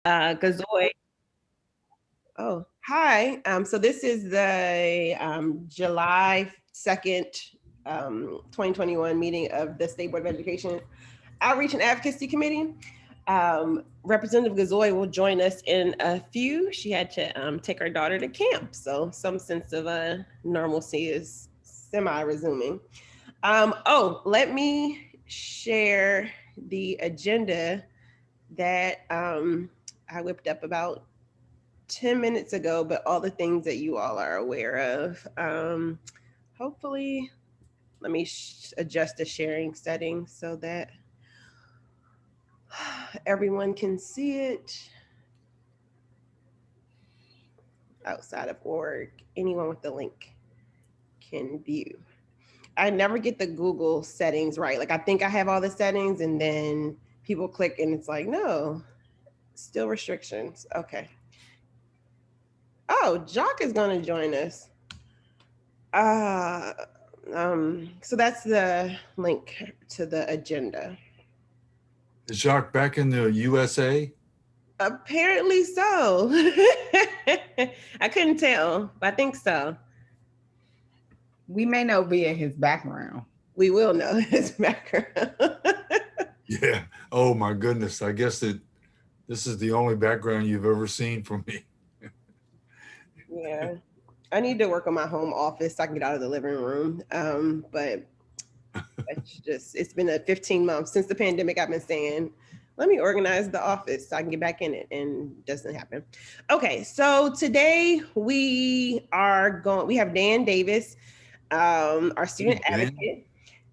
Gazoy. Oh, hi. So this is the July 2nd, 2021 meeting of the State Board of Education Outreach and Advocacy Committee. Representative Gazoy will join us in a few. She had to take her daughter to camp, so some sense of normalcy is semi-resuming. Let me share the agenda that I whipped up about 10 minutes ago, but all the things that you all are aware of. Hopefully, let me adjust the sharing settings so that everyone can see it outside of org. Anyone with the link can view. I never get the Google settings right. Like I think I have all the settings and then people click and it's like, no, still restrictions. Okay. Oh, Jock is going to join us. Uh, so that's the link to the agenda. Is Jacques back in the USA? Apparently so. I couldn't tell, but I think so. We may know via his background. We will know his background. Yeah. Oh my goodness. I guess that this is the only background you've ever seen from me. Yeah. I need to work on my home office so I can get out of the living room. But it's been a 15 months since the pandemic. I've been saying, let me organize the office so I can get back in it, and it doesn't happen. Okay, so today we have Dan Davis, our student advocate,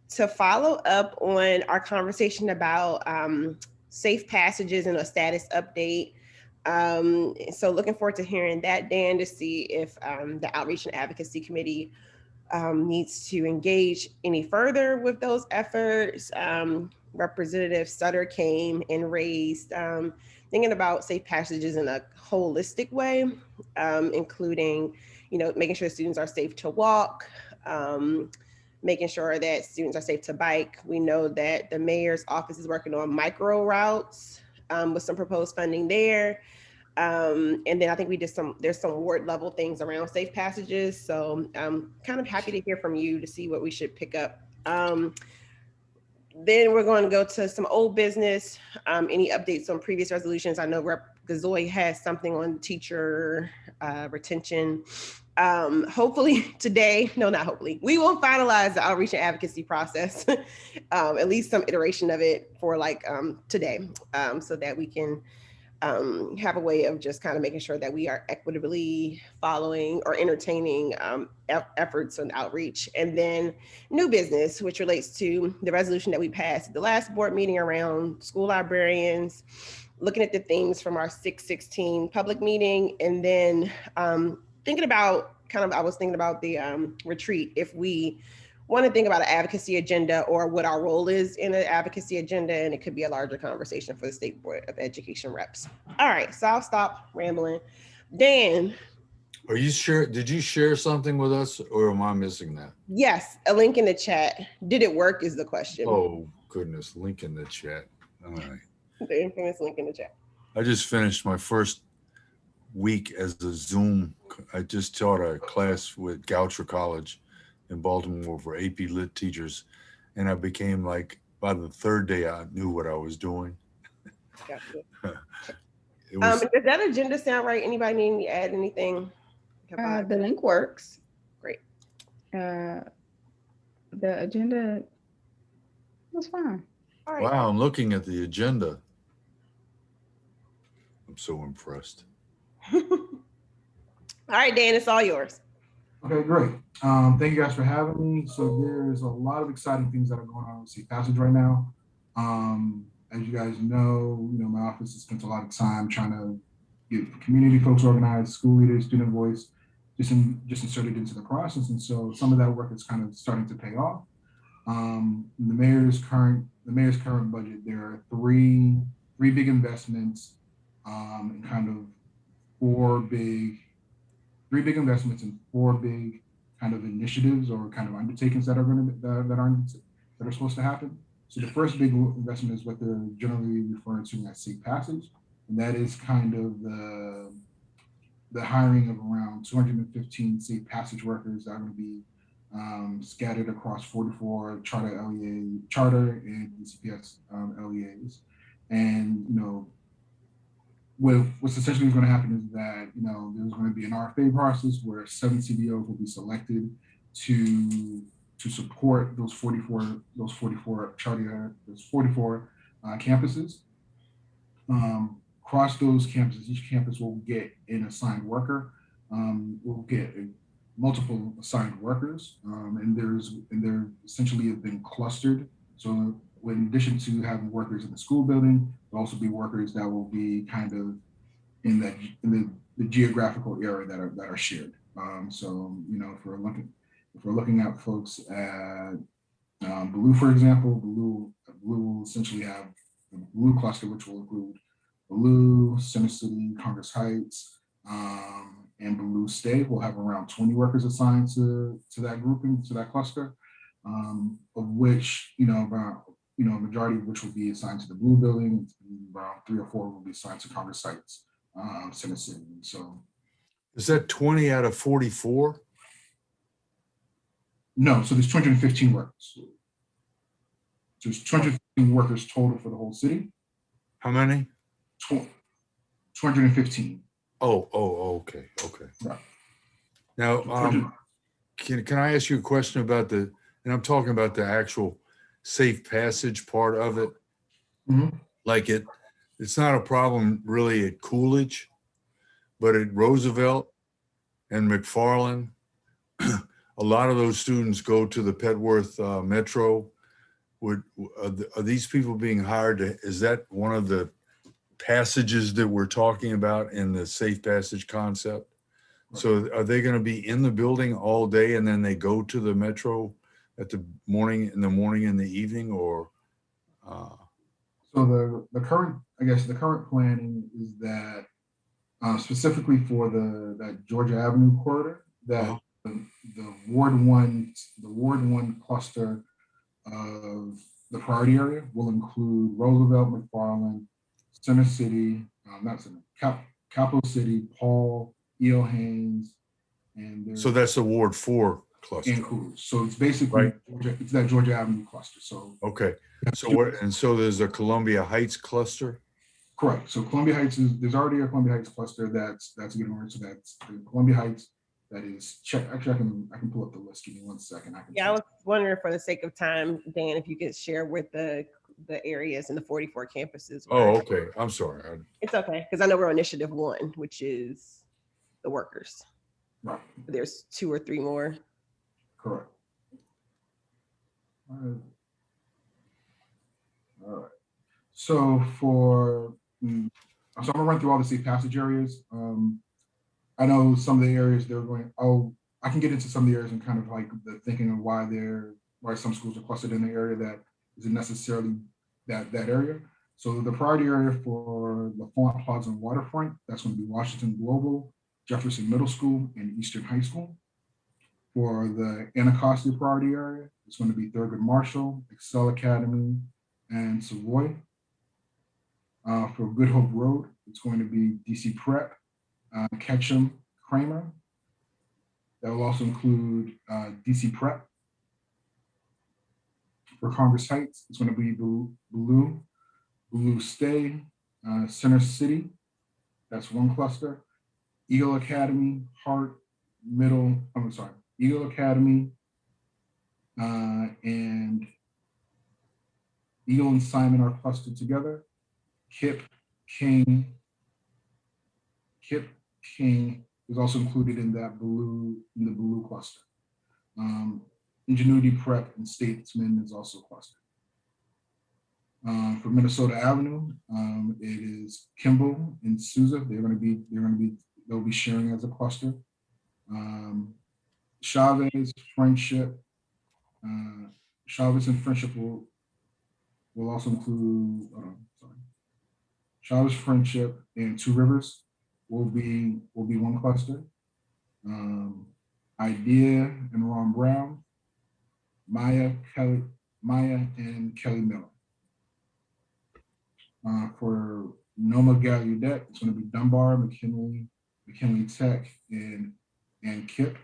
to follow up on our conversation about safe passages and a status update. So looking forward to hearing that, Dan, to see if the Outreach and Advocacy Committee needs to engage any further with those efforts. Representative Sutter came and raised thinking about safe passages in a holistic way, including, making sure students are safe to walk, making sure that students are safe to bike. We know that the mayor's office is working on micro routes with some proposed funding there. And then I think there's some ward level things around safe passages. So I'm kind of happy to hear from you to see what we should pick up. Then we're going to go to some old business. Any updates on previous resolutions? I know Rep. Gazoy has something on teacher retention. Hopefully today, no, not hopefully, we will finalize the outreach and advocacy process, at least some iteration of it for today, so that we can have a way of just kind of making sure that we are equitably following or entertaining efforts on outreach. And then new business, which relates to the resolution that we passed at the last board meeting around school librarians, looking at the themes from our 6/16 public meeting, and then thinking about I was thinking about the retreat, if we want to think about an advocacy agenda or what our role is in an advocacy agenda, and it could be a larger conversation for the State Board of Education reps. All right, so I'll stop rambling. Dan. Did you share something with us, or am I missing that? Yes, a link in the chat. Did it work is the question. Oh goodness, link in the chat. All right. The infamous link in the chat. I just finished my first week as a Zoom. I just taught a class with Goucher College in Baltimore for AP Lit teachers, and I became by the third day I knew what I was doing. Gotcha. Does that agenda sound right? Anybody need me to add anything? The link works. Great. The agenda was fine. All right. Wow, I'm looking at the agenda. I'm so impressed. All right, Dan, it's all yours. Okay, great. Thank you guys for having me. So there's a lot of exciting things that are going on with Safe Passage right now. As you guys know, my office has spent a lot of time trying to get community folks organized, school leaders, student voice, just inserted into the process. And so some of that work is kind of starting to pay off. The mayor's current budget, there are three big investments, and kind of three big investments and four big kind of initiatives or kind of undertakings that are supposed to happen. So the first big investment is what they're generally referring to as Safe Passage. and that is kind of the hiring of around 215 safe passage workers that are going to be scattered across 44 charter and DCPS LEAs. And, what's essentially going to happen is that, there's going to be an RFA process where 7 CDOs will be selected to support those 44 campuses. Across those campuses, each campus will get an assigned worker. Will get multiple assigned workers, and they're essentially have been clustered. So, in addition to having workers in the school building, there'll also be workers that will be kind of in the geographical area that are shared. So, if we're looking at folks at Blue, for example, Blue will essentially have the Blue cluster, which will include Blue, Center City, Congress Heights, and Blue State. Will have around 20 workers assigned to that grouping, to that cluster, of which, about, a majority of which will be assigned to the Blue building. Around 3 or 4 will be assigned to Congress Heights, Center City. So, is that 20 out of 44? No, so there's 215 workers. So there's 215 workers total for the whole city. How many? 215. Oh, okay. Right. Now, can I ask you a question about and I'm talking about the actual safe passage part of it. Mm-hmm. Like it's not a problem really at Coolidge, but at Roosevelt and McFarland, a lot of those students go to the Petworth Metro. Are these people being hired is that one of the passages that we're talking about in the safe passage concept? Right. So are they going to be in the building all day and then they go to the Metro in the morning and the evening, or? So the current planning is that specifically for that Georgia Avenue corridor, that the Ward 1 cluster of the priority area will include Roosevelt, McFarland, Center City, Capital City, Paul, Eel Haynes, and so that's the Ward 4 cluster. And Coolidge. So it's basically right. It's that Georgia Avenue cluster. So okay. So there's a Columbia Heights cluster. Correct. So Columbia Heights there's already a Columbia Heights cluster that's getting ordered. So that's the Columbia Heights. That is check. Actually, I can pull up the list. Give me 1 second. I was wondering, for the sake of time, Dan, if you could share with the areas in the 44 campuses. Oh, okay. I'm sorry. It's okay, because I know we're on initiative 1, which is the workers. Right. There's 2 or 3 more. Correct. All right. So I'm gonna run through all the safe passage areas. I know some of the areas they're going. I can get into some of the areas and kind of like the thinking of why some schools are clustered in the area that isn't necessarily that area. So the priority area for the Font Plaza and Waterfront, that's going to be Washington Global, Jefferson Middle School, and Eastern High School. For the Anacostia priority area, it's going to be Thurgood Marshall, Excel Academy, and Savoy. For Good Hope Road, it's going to be DC Prep, Ketchum, Kramer. That will also include DC Prep. For Congress Heights, it's going to be Blue Stay, Center City. That's 1 cluster. Eagle Academy, Eagle Academy, and Eagle and Simon are clustered together. Kip King is also included in the blue cluster. Ingenuity Prep and Statesman is also clustered. For Minnesota Avenue, it is Kimball and Sousa. They'll be sharing as a cluster. Chavez, Friendship, Chavez and Friendship will also include. Chavez, Friendship, and Two Rivers will be 1 cluster. Idea and Ron Brown, Maya and Kelly Miller. For Noma Gallaudet. It's going to be Dunbar, McKinley Tech, and KIP.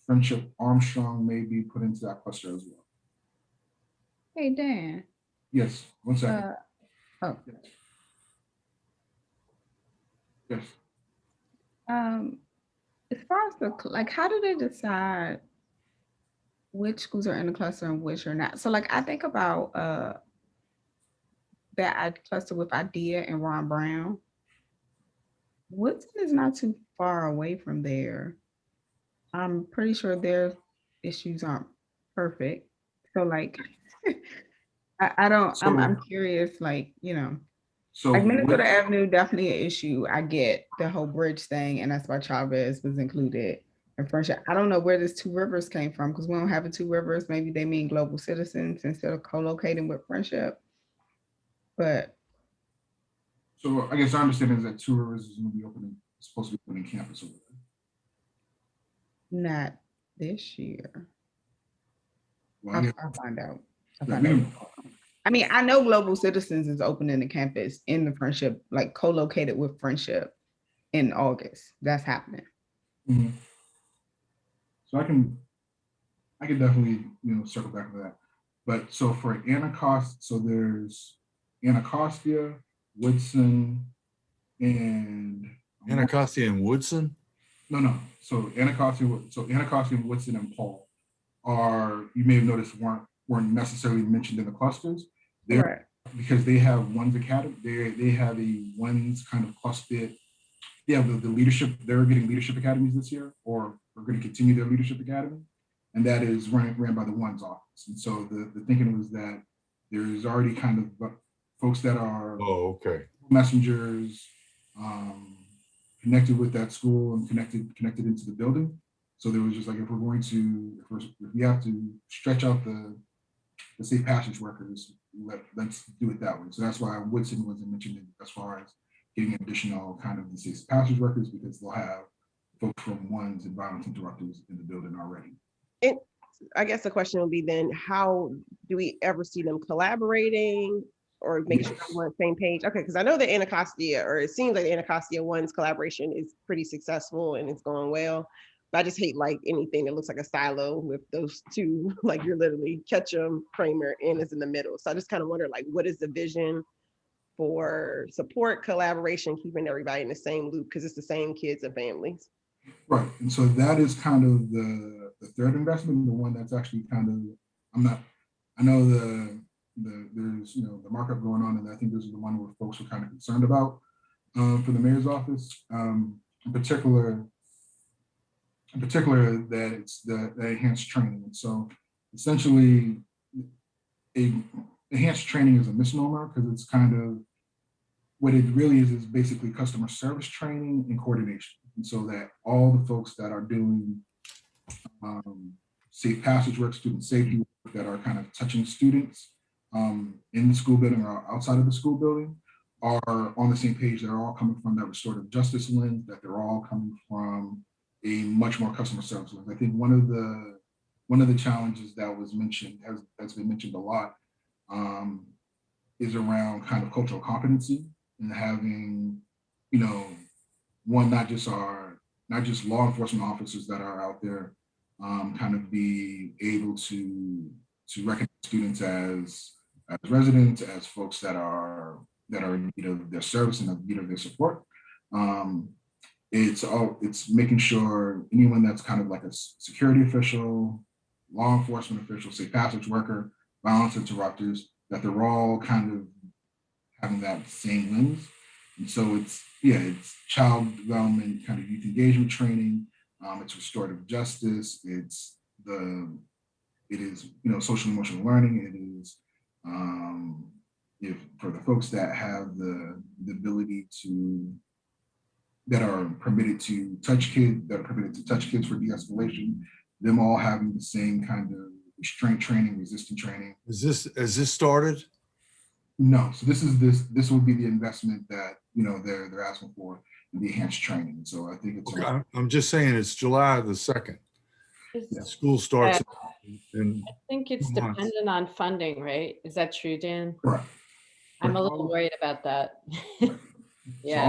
Friendship Armstrong may be put into that cluster as well. Hey, Dan. Yes, 1 second. Oh. Yes. As far as like, how do they decide which schools are in the cluster and which are not? So like, I think about that I cluster with Idea and Ron Brown. Woodson is not too far away from there. I'm pretty sure their issues aren't perfect. So like, I don't, I'm curious, like, you know, So like Minnesota Avenue, definitely an issue. I get the whole bridge thing, and that's why Chavez was included in Friendship. I don't know where this Two Rivers came from, because we don't have a Two Rivers. Maybe they mean Global Citizens instead of co-locating with Friendship. But so I guess our understanding is that Two Rivers is going to be opening, supposed to be opening campus over there. not this year. Well, I'll find out. I I mean, I know Global Citizens is opening the campus in the Friendship, like co-located with Friendship in August. That's happening. Mm-hmm. So I can definitely, you know, circle back to that. But so for Anacostia, so there's Anacostia, Woodson, and Anacostia and Woodson? No. So Anacostia, and Woodson and Paul are, you may have noticed, weren't necessarily mentioned in the clusters. They're Right. Because they have WUNS Academy. They have a WUNS kind of cluster. Yeah, the leadership, they're getting leadership academies this year, or we're going to continue their leadership academy. And that is ran by the WUNS office. And so the thinking was that there's already kind of folks that are messengers, connected with that school and connected into the building. So there was just like, if we have to stretch out the safe passage workers, let's do it that way. So that's why Woodson wasn't mentioned as far as getting additional kind of the safe passage workers, because they'll have folks from WUNS and violence interrupters in the building already. And I guess the question would be then, how do we ever see them collaborating or make sure we're on the same page? Okay, because I know the Anacostia, or it seems like the Anacostia WUNS collaboration is pretty successful and it's going well. But I just hate like anything that looks like a silo with those two, like you're literally Ketchum, Kramer, and is in the middle. So I just kind of wonder, like, what is the vision for support, collaboration, keeping everybody in the same loop, because it's the same kids and families. Right, and so that is kind of the third investment, the one that's actually kind of, I know there's, you know, the markup going on, and I think this is the one where folks are kind of concerned about for the mayor's office, in particular that it's the enhanced training. And so essentially, enhanced training is a misnomer, because it's kind of, what it really is basically customer service training and coordination. And so that all the folks that are doing safe passage work, student safety work, that are kind of touching students in the school building or outside of the school building, are on the same page. They're all coming from that restorative justice lens, that they're all coming from a much more customer service lens. I think one of the challenges that was mentioned, that's been mentioned a lot, is around kind of cultural competency, and having, you know, not just law enforcement officers that are out there kind of be able to recognize students as residents, as folks that are in need of their service and in need of their support. It's making sure anyone that's kind of like a security official, law enforcement official, safe passage worker, violence interrupters, that they're all kind of having that same lens. And so it's child development, kind of youth engagement training, it's restorative justice, it is, you know, social emotional learning, it is if for the folks that have the ability to, that are permitted to touch kids, for de-escalation, them all having the same kind of restraint training, resistance training. Has this started? No, so this will be the investment that, you know, they're asking for, in the enhanced training. So I think it's okay. I'm just saying it's July the 2nd. School starts in I think it's dependent on funding, right? Is that true, Dan? Correct. I'm a little worried about that. So Yeah.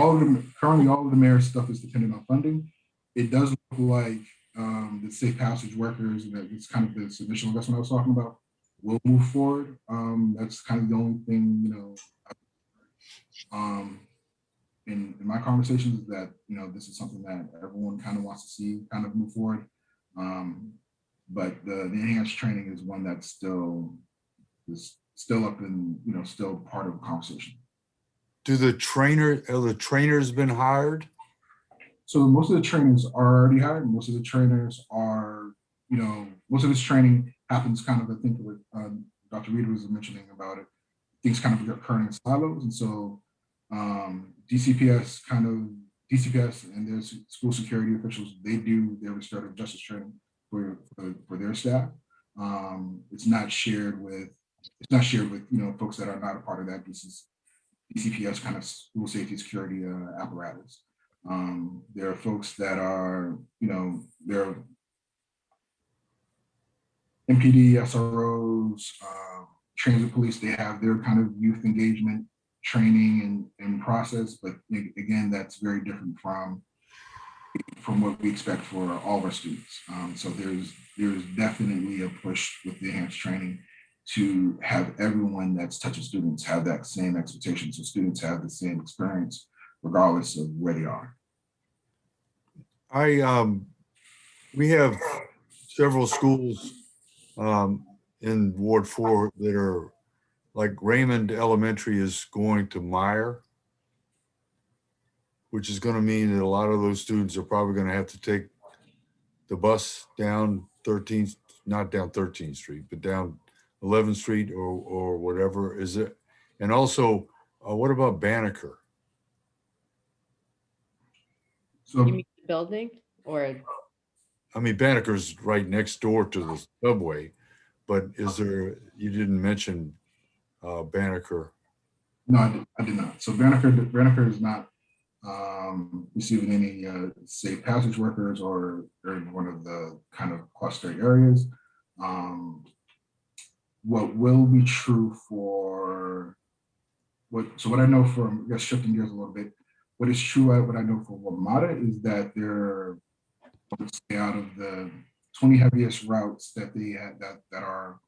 currently all of the mayor's stuff is dependent on funding. It does look like the safe passage workers, and that it's kind of this initial investment I was talking about, will move forward. That's kind of the only thing, in my conversations, is that, this is something that everyone kind of wants to see kind of move forward. But the enhanced training is one that's still up and, still part of the conversation. Have the trainers been hired? So most of the trainers are already hired. Most of the trainers are, most of this training happens kind of, I think what Dr. Reed was mentioning about it, things kind of occur in silos. And so DCPS and their school security officials, they do their restorative justice training for their staff. It's not shared with folks that are not a part of that DCPS kind of school safety security apparatus. There are folks that are, they're MPD, SROs, transit police. They have their kind of youth engagement training and process, but again, that's very different from what we expect for all of our students. So there's definitely a push with the enhanced training to have everyone that's touching students have that same expectation, so students have the same experience regardless of where they are. We have several schools in Ward 4 that are like Raymond Elementary is going to Meyer, which is going to mean that a lot of those students are probably going to have to take the bus down 13th, not down 13th Street, but down 11th Street or whatever. Is it? And also, what about Banneker? You mean the building or? I mean, Banneker's right next door to the subway, but is there, you didn't mention Banneker. No, I did not. So Banneker is not receiving any safe passage workers or in one of the kind of cluster areas. What will be true for what I know from, I guess shifting gears a little bit, what is true, what I know for WMATA is that they're, let's say, out of the 20 heaviest routes that they had that are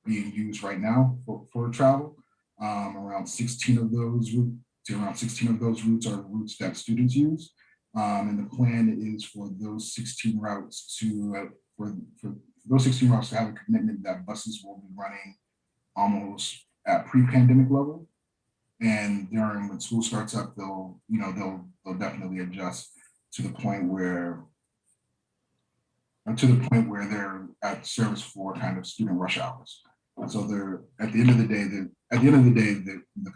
being used right now for travel, around 16 of those routes are routes that students use. And the plan is for those 16 routes to have a commitment that buses will be running almost at pre-pandemic level. And during when school starts up, they'll definitely adjust to the point where they're at service for kind of student rush hours. And so they're at the end of the day, the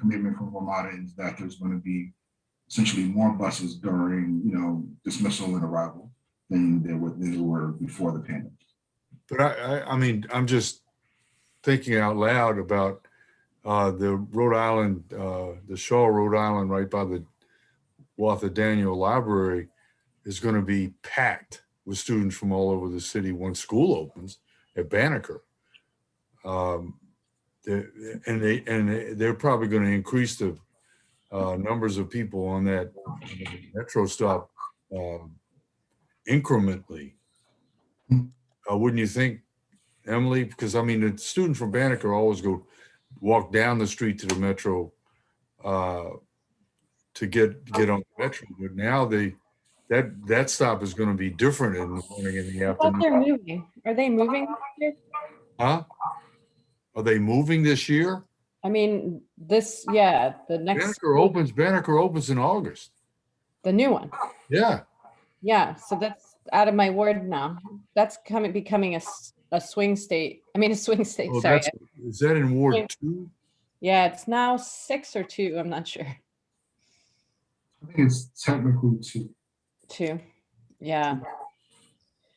commitment from WMATA is that there's going to be essentially more buses during dismissal and arrival than there were before the pandemic. But I mean, I'm just thinking out loud about the Rhode Island, the Shaw, Rhode Island, right by the Walter Daniel Library, is going to be packed with students from all over the city once school opens at Banneker. They're probably going to increase the numbers of people on that metro stop incrementally. Wouldn't you think, Emily? Because I mean, the students from Banneker always walk down the street to the metro to get on the metro, but now that stop is going to be different in the morning and the afternoon. They're moving. Are they moving this year? Huh? Are they moving this year? I mean, the next Banneker opens in August. The new one. Yeah. Yeah. So that's out of my ward now. That's becoming a swing state. I mean, a swing state. Oh, sorry. Is that in Ward 2? Yeah, it's now 6 or 2. I'm not sure. I think it's technically 2. 2. Yeah.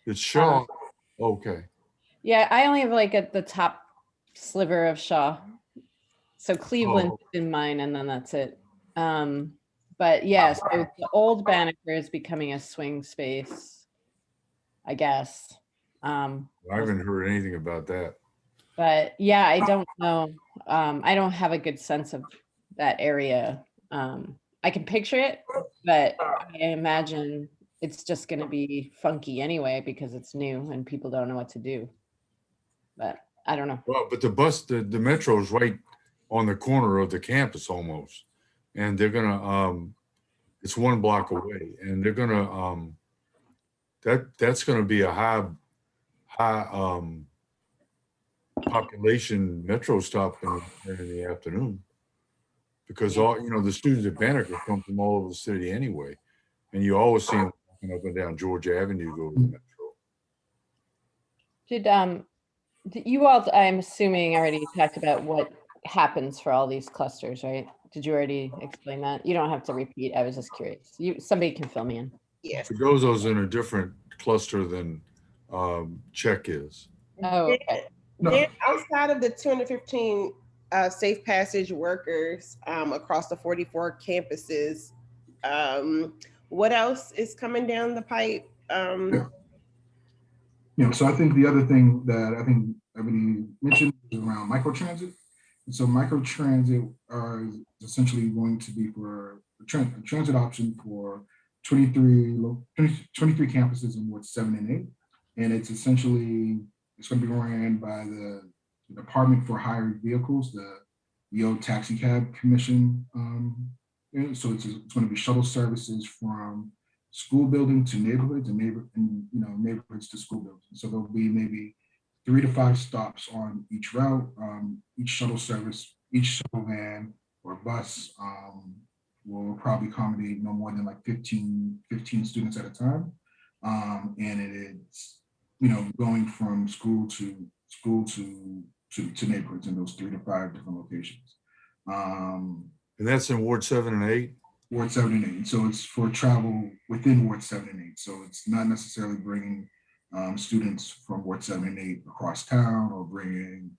It's Shaw. Okay. Yeah, I only have like at the top sliver of Shaw. So Cleveland in mine, and then that's it. But yes, so the old Banneker is becoming a swing space, I guess. I haven't heard anything about that. But yeah, I don't know. I don't have a good sense of that area. I can picture it, but I imagine it's just going to be funky anyway because it's new and people don't know what to do. But I don't know. Well, but the metro is right on the corner of the campus almost, and they're gonna it's 1 block away, and they're gonna that's gonna be a high population metro stop in the afternoon, because all the students at Banneker come from all over the city anyway, and you always see them walking up and down Georgia Avenue to go to the metro. Did you all, I'm assuming, already talked about what happens for all these clusters, right? Did you already explain that? You don't have to repeat. I was just curious. Somebody can fill me in. Yes. Fedozo's in a different cluster than Czech is. Oh, okay. Then outside of the 215 safe passage workers across the 44 campuses, what else is coming down the pipe? So I think the other thing that I think everybody mentioned is around microtransit. And so microtransit is essentially going to be for a transit option for 23 campuses in Ward 7 and 8. And it's essentially, it's going to be ran by the Department for Hired Vehicles, the old Taxi Cab Commission. So it's going to be shuttle services from school building to neighborhoods and neighborhoods to school buildings. So there'll be maybe 3 to 5 stops on each route. Each shuttle service, each shuttle van or bus will probably accommodate no more than like 15 students at a time. And it's going from school to neighborhoods in those 3 to 5 different locations. And that's in Ward 7 and 8? Ward 7 and 8. So it's for travel within Ward 7 and 8. So it's not necessarily bringing students from Ward 7 and 8 across town, or bringing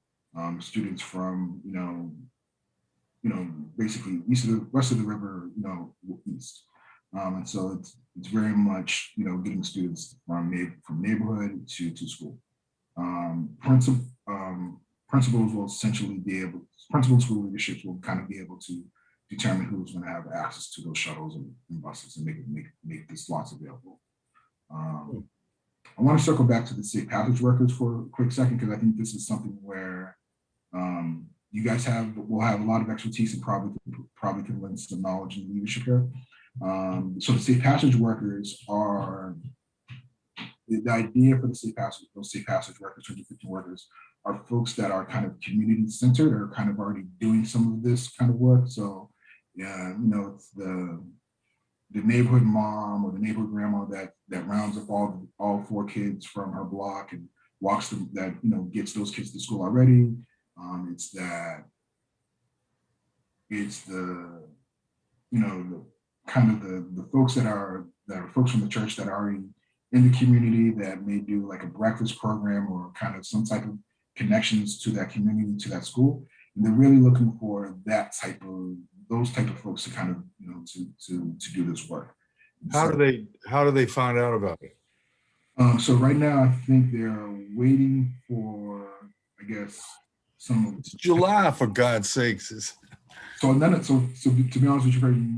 students from, basically west of the river, east. And so it's very much, getting students from neighborhood to school. Principals will essentially be able, principal and school leaderships will kind of be able to determine who's going to have access to those shuttles and buses and make the slots available. I want to circle back to the safe passage workers for a quick second, because I think this is something where you guys will have a lot of expertise and probably can lend some knowledge and leadership here. So the safe passage workers are, the idea for those safe passage workers, 215 workers, are folks that are kind of community centered or kind of already doing some of this kind of work. So yeah, it's the neighborhood mom or the neighborhood grandma that rounds up all 4 kids from her block and walks them, that gets those kids to school already. It's the kind of the folks that are folks from the church that are already in the community, that may do like a breakfast program or kind of some type of connections to that community, to that school. And they're really looking for those type of folks to kind of, to do this work. How do they find out about it? So right now, I think they're waiting for, I guess, It's July, for God's sakes. So to be honest with you,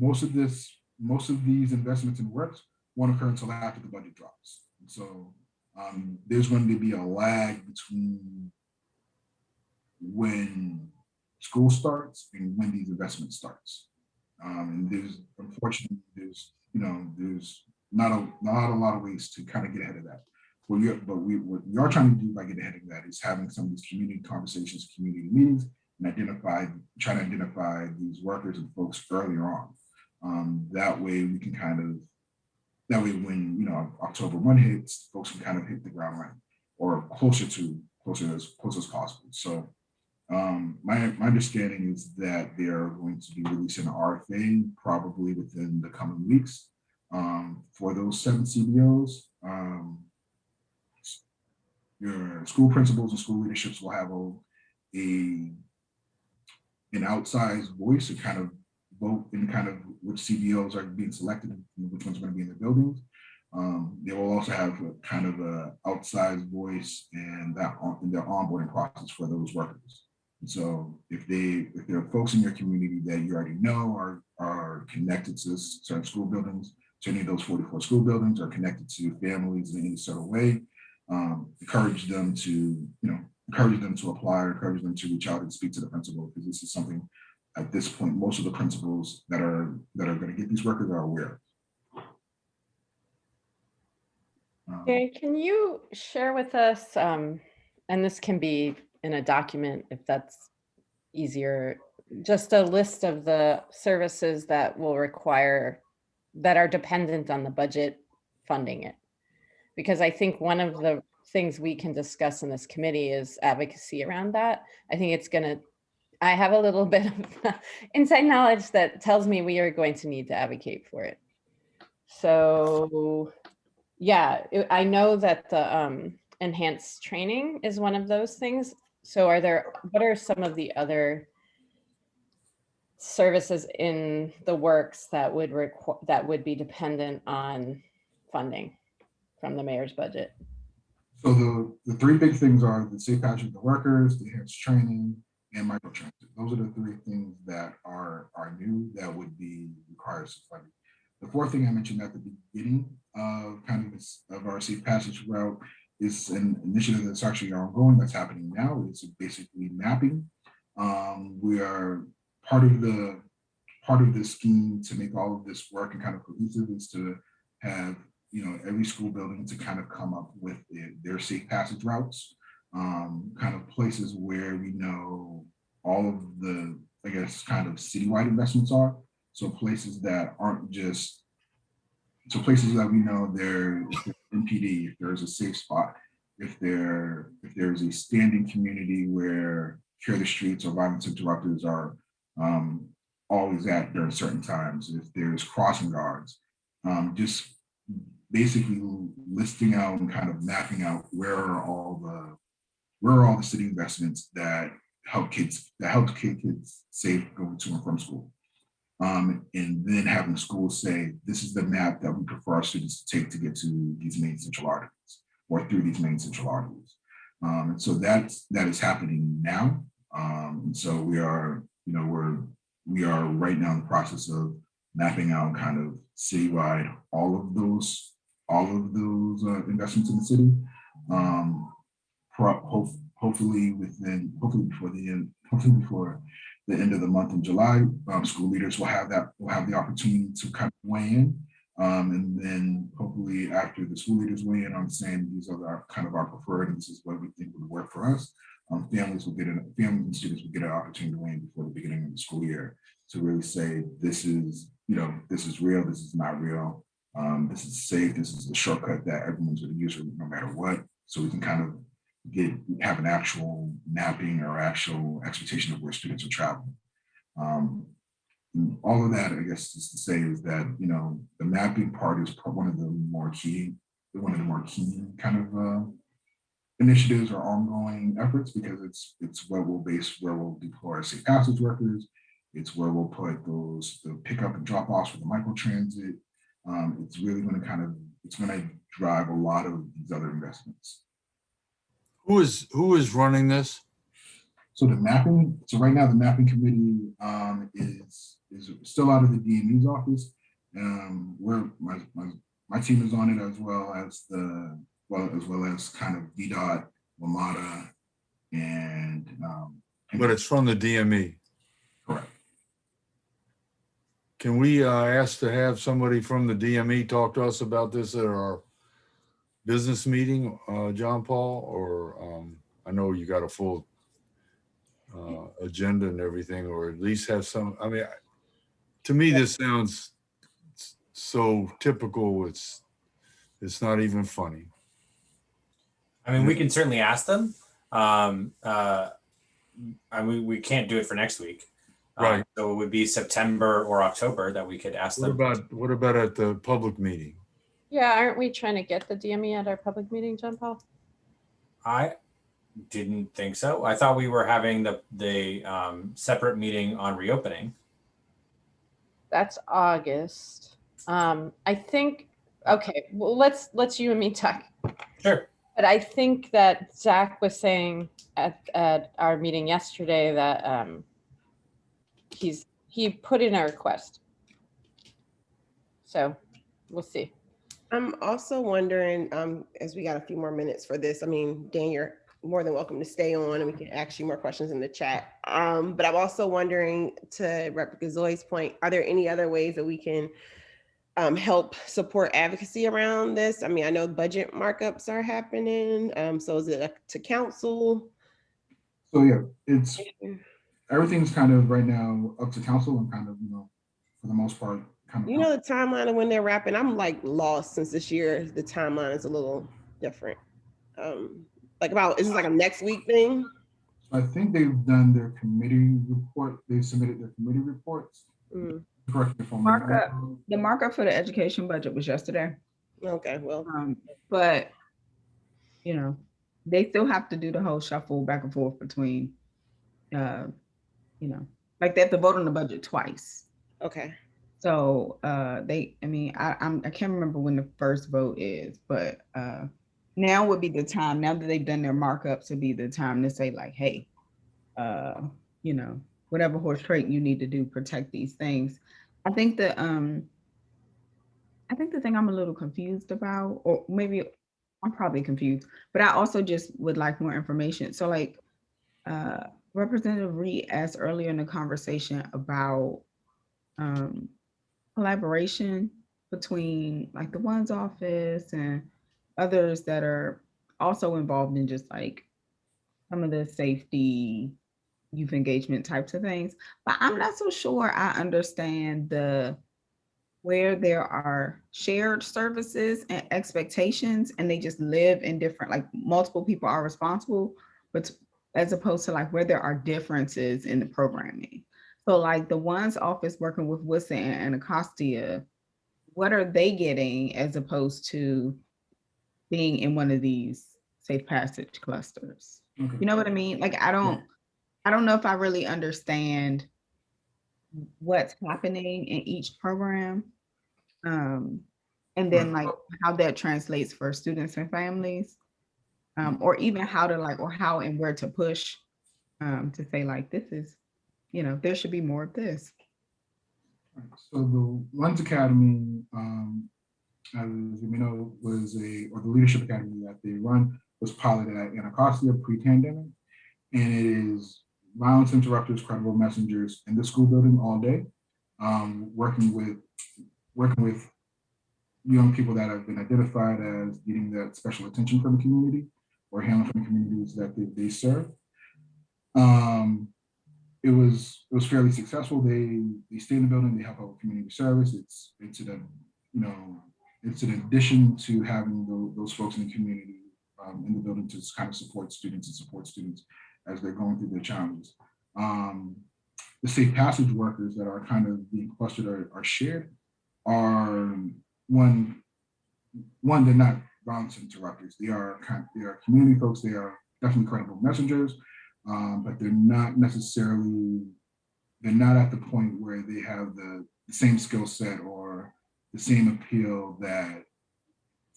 most of these investments in works won't occur until after the budget drops. And so there's going to be a lag between when school starts and when these investments starts. And unfortunately, there's not a lot of ways to kind of get ahead of that. What we are trying to do by getting ahead of that is having some of these community conversations, community meetings, and try to identify these workers and folks earlier on. That way we can when October 1 hits, folks can kind of hit the ground running, or closer as possible. So my understanding is that they are going to be releasing an RFA probably within the coming weeks for those 7 CBOs. Your school principals and school leaderships will have an outsized voice and kind of vote in kind of which CBOs are being selected and which ones are going to be in the buildings. They will also have a kind of a outsized voice and that in their onboarding process for those workers. And so if there are folks in your community that you already know are connected to certain school buildings, to any of those 44 school buildings, are connected to families in any sort of way, encourage them to, encourage them to apply, or encourage them to reach out and speak to the principal, because this is something at this point, most of the principals that are going to get these workers are aware. Okay, can you share with us, and this can be in a document if that's easier, just a list of the services that will require, that are dependent on the budget funding it? Because I think one of the things we can discuss in this committee is advocacy around that. I think it's gonna, I have a little bit of inside knowledge that tells me we are going to need to advocate for it. So yeah, I know that the enhanced training is one of those things. So what are some of the other services in the works that would be dependent on funding from the mayor's budget? So the three big things are the safe passage of the workers, the enhanced training, and microtransit. Those are the three things that are new that would be required some funding. The fourth thing I mentioned at the beginning of kind of this, of our safe passage route, is an initiative that's actually ongoing, that's happening now. It's basically mapping. We are part of the scheme to make all of this work and kind of cohesive is to have every school building to kind of come up with their safe passage routes, kind of places where we know all of the, I guess, kind of citywide investments are. So places that aren't just, so places that we know there, if there's MPD, if there's a safe spot, if there's a standing community where Cure the Streets or violence interrupters are always at during certain times, if there's crossing guards, just basically listing out and kind of mapping out where are all the city investments that help kids safe going to and from school. And then having schools say, this is the map that we prefer our students to take to get to these main central arteries or through these main central arteries. And so that is happening now. And so we are right now in the process of mapping out kind of citywide all of those investments in the city. Hopefully before the end of the month in July, school leaders will have the opportunity to kind of weigh in. And then hopefully after the school leaders weigh in on saying these are kind of our preferred, and this is what we think would work for us, families and students will get an opportunity to weigh in before the beginning of the school year to really say, this is real, this is not real, this is safe, this is the shortcut that everyone's going to use no matter what. So we can kind of have an actual mapping or actual expectation of where students are traveling. All of that, I guess, just to say is that, the mapping part is one of the more key kind of initiatives or ongoing efforts, because it's where we'll deploy our safe passage workers. It's where we'll put the pickup and drop offs for the microtransit. It's really going to drive a lot of these other investments. Who is running this? So right now the mapping committee is still out of the DME's office. Where my team is on it, as well as kind of VDOT, WMATA, and But it's from the DME. Correct. Can we ask to have somebody from the DME talk to us about this at our business meeting, John Paul? Or I know you got a full agenda and everything, or at least have some. I mean, to me, this sounds so typical. It's not even funny. I mean, we can certainly ask them. I mean, we can't do it for next week. Right. So it would be September or October that we could ask them. What about at the public meeting? Yeah, aren't we trying to get the DME at our public meeting, John Paul? I didn't think so. I thought we were having the separate meeting on reopening. That's August. I think Okay, well, let's you and me talk. Sure. But I think that Zach was saying at our meeting yesterday that he put in a request. So we'll see. I'm also wondering, as we got a few more minutes for this, I mean, Dan, you're more than welcome to stay on and we can ask you more questions in the chat. But I'm also wondering, to Replica Zoe's point, are there any other ways that we can help support advocacy around this? I mean, I know budget markups are happening. So is it up to council? So yeah, it's everything's kind of right now up to council and kind of, you know, for the most part, kind of. You know, the timeline of when they're wrapping, I'm like lost since this year. The timeline is a little different. Like is this like a next week thing? I think they've done their committee report. They've submitted their committee reports. Mm. Correct me if I'm wrong. The markup for the education budget was yesterday. Okay, well, but you know, they still have to do the whole shuffle back and forth between, you know, like they have to vote on the budget twice. okay. So I can't remember when the first vote is, but now would be the time, now that they've done their markups, would be the time to say like, hey, you know, whatever horse trading you need to do, protect these things. I think the thing I'm a little confused about, or maybe I'm probably confused, but I also just would like more information. So like Representative Reed asked earlier in the conversation about collaboration between like the one's office and others that are also involved in just like some of the safety, youth engagement types of things. But I'm not so sure I understand where there are shared services and expectations and they just live in different, like multiple people are responsible, but as opposed to like where there are differences in the programming. So like the one's office working with Woodson and Anacostia, what are they getting as opposed to being in one of these safe passage clusters? Okay. You know what I mean? Like I don't know if I really understand what's happening in each program. And then like how that translates for students and families, or even how to like, or how and where to push to say like, this is, you know, there should be more of this. So the Lunds Academy, as you know, the Leadership Academy that they run was piloted at Anacostia pre-pandemic, and it is violence interrupters, credible messengers in the school building all day, working with young people that have been identified as needing that special attention from the community or handling from the communities that they serve. It was fairly successful. They stay in the building. They help out with community service. It's in addition to having those folks in the community in the building to kind of support students as they're going through their challenges. The safe passage workers that are kind of being clustered are shared are one, they're not violence interrupters. They are community folks. They are definitely credible messengers, but they're not at the point where they have the same skill set or the same appeal that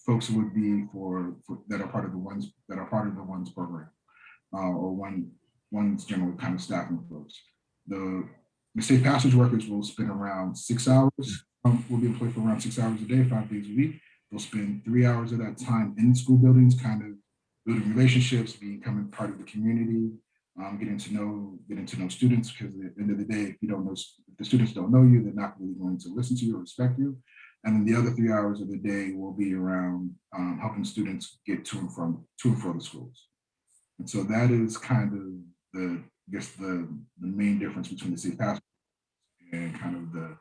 folks would be for that are part of the ones program, or one's general kind of staffing folks. The safe passage workers will spend around 6 hours. Will be employed for around 6 hours a day, 5 days a week. They'll spend 3 hours of that time in school buildings, kind of building relationships, becoming part of the community, getting to know students. Because at the end of the day, if the students don't know you, they're not really going to listen to you or respect you. And then the other 3 hours of the day will be around helping students get to and from the schools. And so that is kind of the main difference between the safe passage and kind of the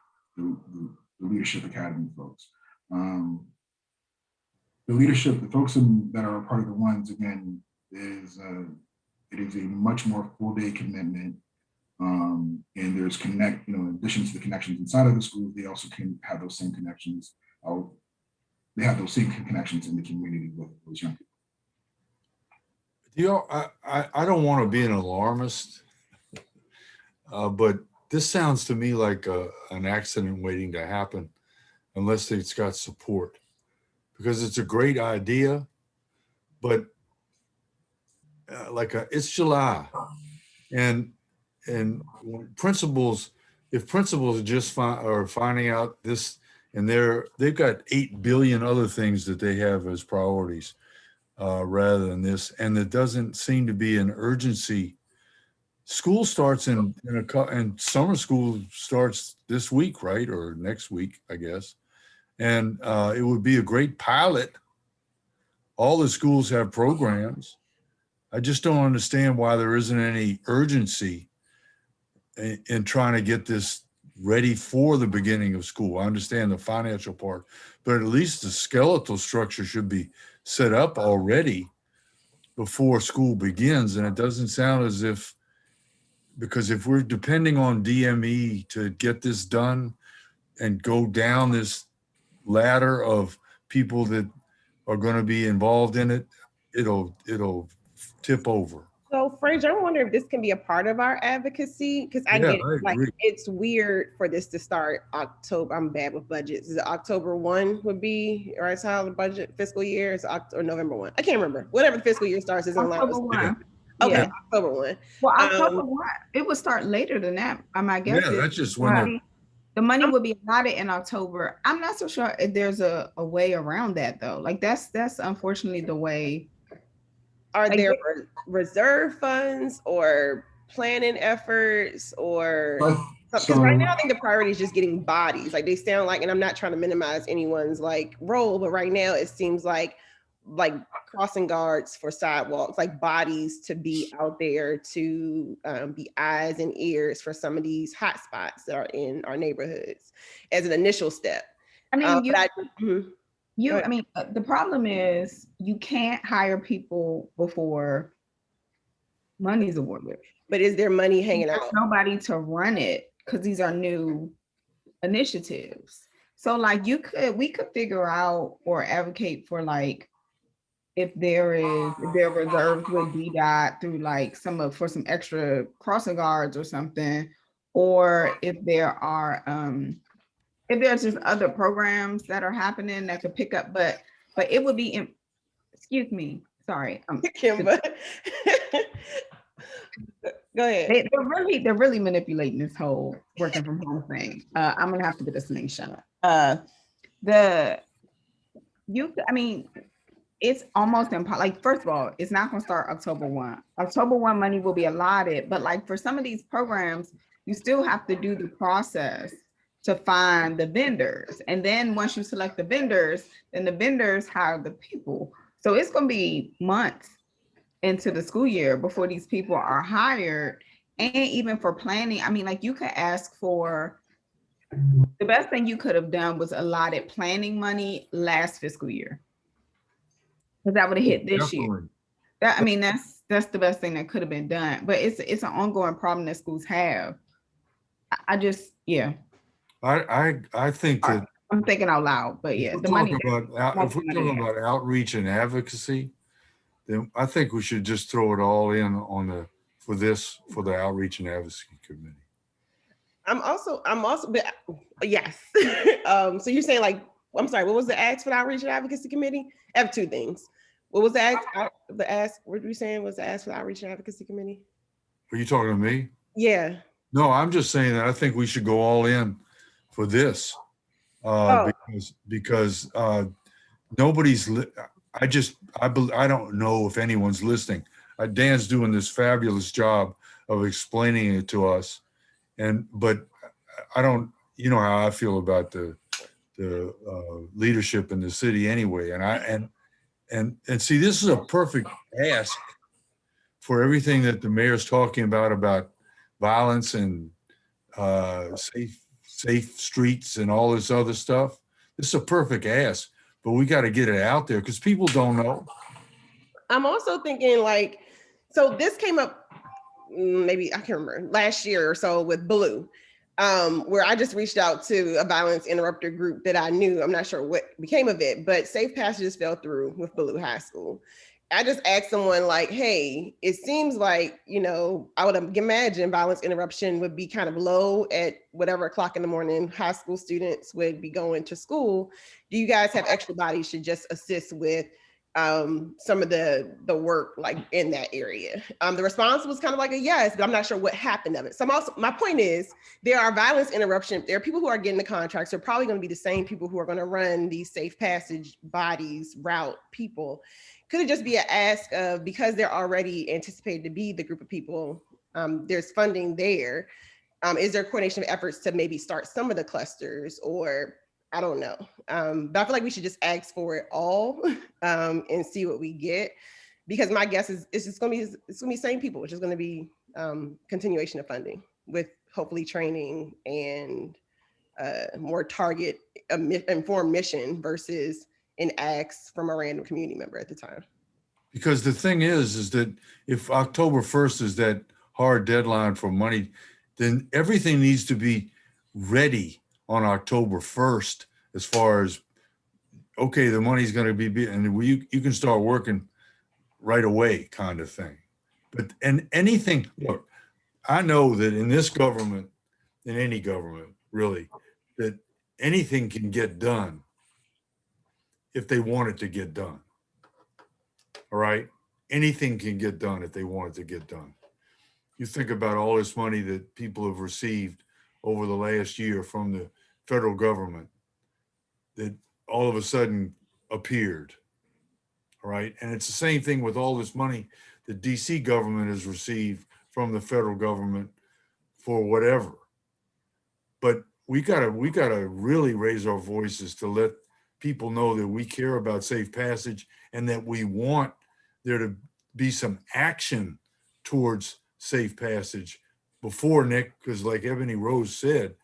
Leadership Academy folks. The folks that are a part of the ones, again, it is a much more full day commitment. And there's in addition to the connections inside of the schools, they also can have those same connections. They have those same connections in the community with those young people. I don't want to be an alarmist, but this sounds to me like an accident waiting to happen unless it's got support. because it's a great idea, but it's July, and principals, if principals just are finding out this, and they've got 8 billion other things that they have as priorities rather than this, and there doesn't seem to be an urgency. School starts and summer school starts this week, right? Or next week, I guess. And it would be a great pilot. All the schools have programs. I just don't understand why there isn't any urgency in trying to get this ready for the beginning of school. I understand the financial part, but at least the skeletal structure should be set up already before school begins. And it doesn't sound as if, because if we're depending on DME to get this done and go down this ladder of people that are going to be involved in it, it'll tip over. So Fraser, I wonder if this can be a part of our advocacy, because I get it, like it's weird for this to start October. I'm bad with budgets. Is it October 1 would be, right? So how the budget fiscal year is or November 1. I can't remember. Whatever the fiscal year starts is in line. October 1. Okay, Yeah. October 1. Well, October 1. It would start later than that. I guess. Yeah, that's just when the money would be allotted in October. I'm not so sure if there's a way around that though. Like that's unfortunately the way. Are there reserve funds or planning efforts or because right now I think the priority is just getting bodies. Like they sound like, and I'm not trying to minimize anyone's like role, but right now it seems like crossing guards for sidewalks, like bodies to be out there to be eyes and ears for some of these hot spots that are in our neighborhoods as an initial step. I mean, I mean, the problem is you can't hire people before money's awarded. But is there money hanging out? Nobody to run it because these are new initiatives. So like we could figure out or advocate for like if there are reserves with DDOT through like for some extra crossing guards or something, or if there are if there's just other programs that are happening that could pick up, but it would be, excuse me, sorry. Kimba. Go ahead. They're really manipulating this whole working from home thing. I'm gonna have to get this thing shut up. I mean, it's almost impossible. Like, first of all, it's not gonna start October 1. October 1 money will be allotted, but like for some of these programs, you still have to do the process to find the vendors. And then once you select the vendors, then the vendors hire the people. So it's gonna be months into the school year before these people are hired. And even for planning, I mean, like you could ask for, the best thing you could have done was allotted planning money last fiscal year. Because that would have hit this year. I mean, that's the best thing that could have been done. But it's an ongoing problem that schools have. I think that I'm thinking out loud, but yeah, the money. If we're talking about outreach and advocacy, then I think we should just throw it all in for the outreach and advocacy committee. I'm also, but yes. So you're saying like, I'm sorry, what was the ask for the outreach and advocacy committee? I have two things. What was the ask? What were you saying was the ask for the outreach and advocacy committee? Are you talking to me? Yeah. No, I'm just saying that I think we should go all in for this because nobody's. I don't know if anyone's listening. Dan's doing this fabulous job of explaining it to us, but I don't. You know how I feel about the leadership in the city anyway, and see, this is a perfect ask for everything that the mayor's talking about violence and safe streets and all this other stuff. This is a perfect ask, but we got to get it out there because people don't know. I'm also thinking like, so this came up maybe, I can't remember, last year or so with Blue, where I just reached out to a violence interrupter group that I knew. I'm not sure what became of it, but Safe Passages fell through with Blue High School. I just asked someone like, hey, it seems like, I would imagine violence interruption would be kind of low at whatever o'clock in the morning high school students would be going to school. Do you guys have extra bodies to just assist with some of the work like in that area? The response was kind of like a yes, but I'm not sure what happened of it. So my point is, there are violence interruption. There are people who are getting the contracts. They're probably going to be the same people who are going to run these safe passage bodies, route people. Could it just be an ask of, because they're already anticipated to be the group of people, there's funding there. Is there coordination of efforts to maybe start some of the clusters, or I don't know. But I feel like we should just ask for it all and see what we get, because my guess is it's going to be same people, which is going to be continuation of funding with hopefully training and more target informed mission versus an ask from a random community member at the time. Because the thing is that if October 1st is that hard deadline for money, then everything needs to be ready on October 1st as far as, okay, the money's going to be, and you can start working right away kind of thing. But, and anything, look, I know that in this government, in any government really, that anything can get done if they want it to get done. All right? Anything can get done if they want it to get done. You think about all this money that people have received over the last year from the federal government that all of a sudden appeared. All right? And it's the same thing with all this money the DC government has received from the federal government for whatever. But we gotta really raise our voices to let people know that we care about safe passage and that we want there to be some action towards safe passage before, Nick, because like Ebony Rose said,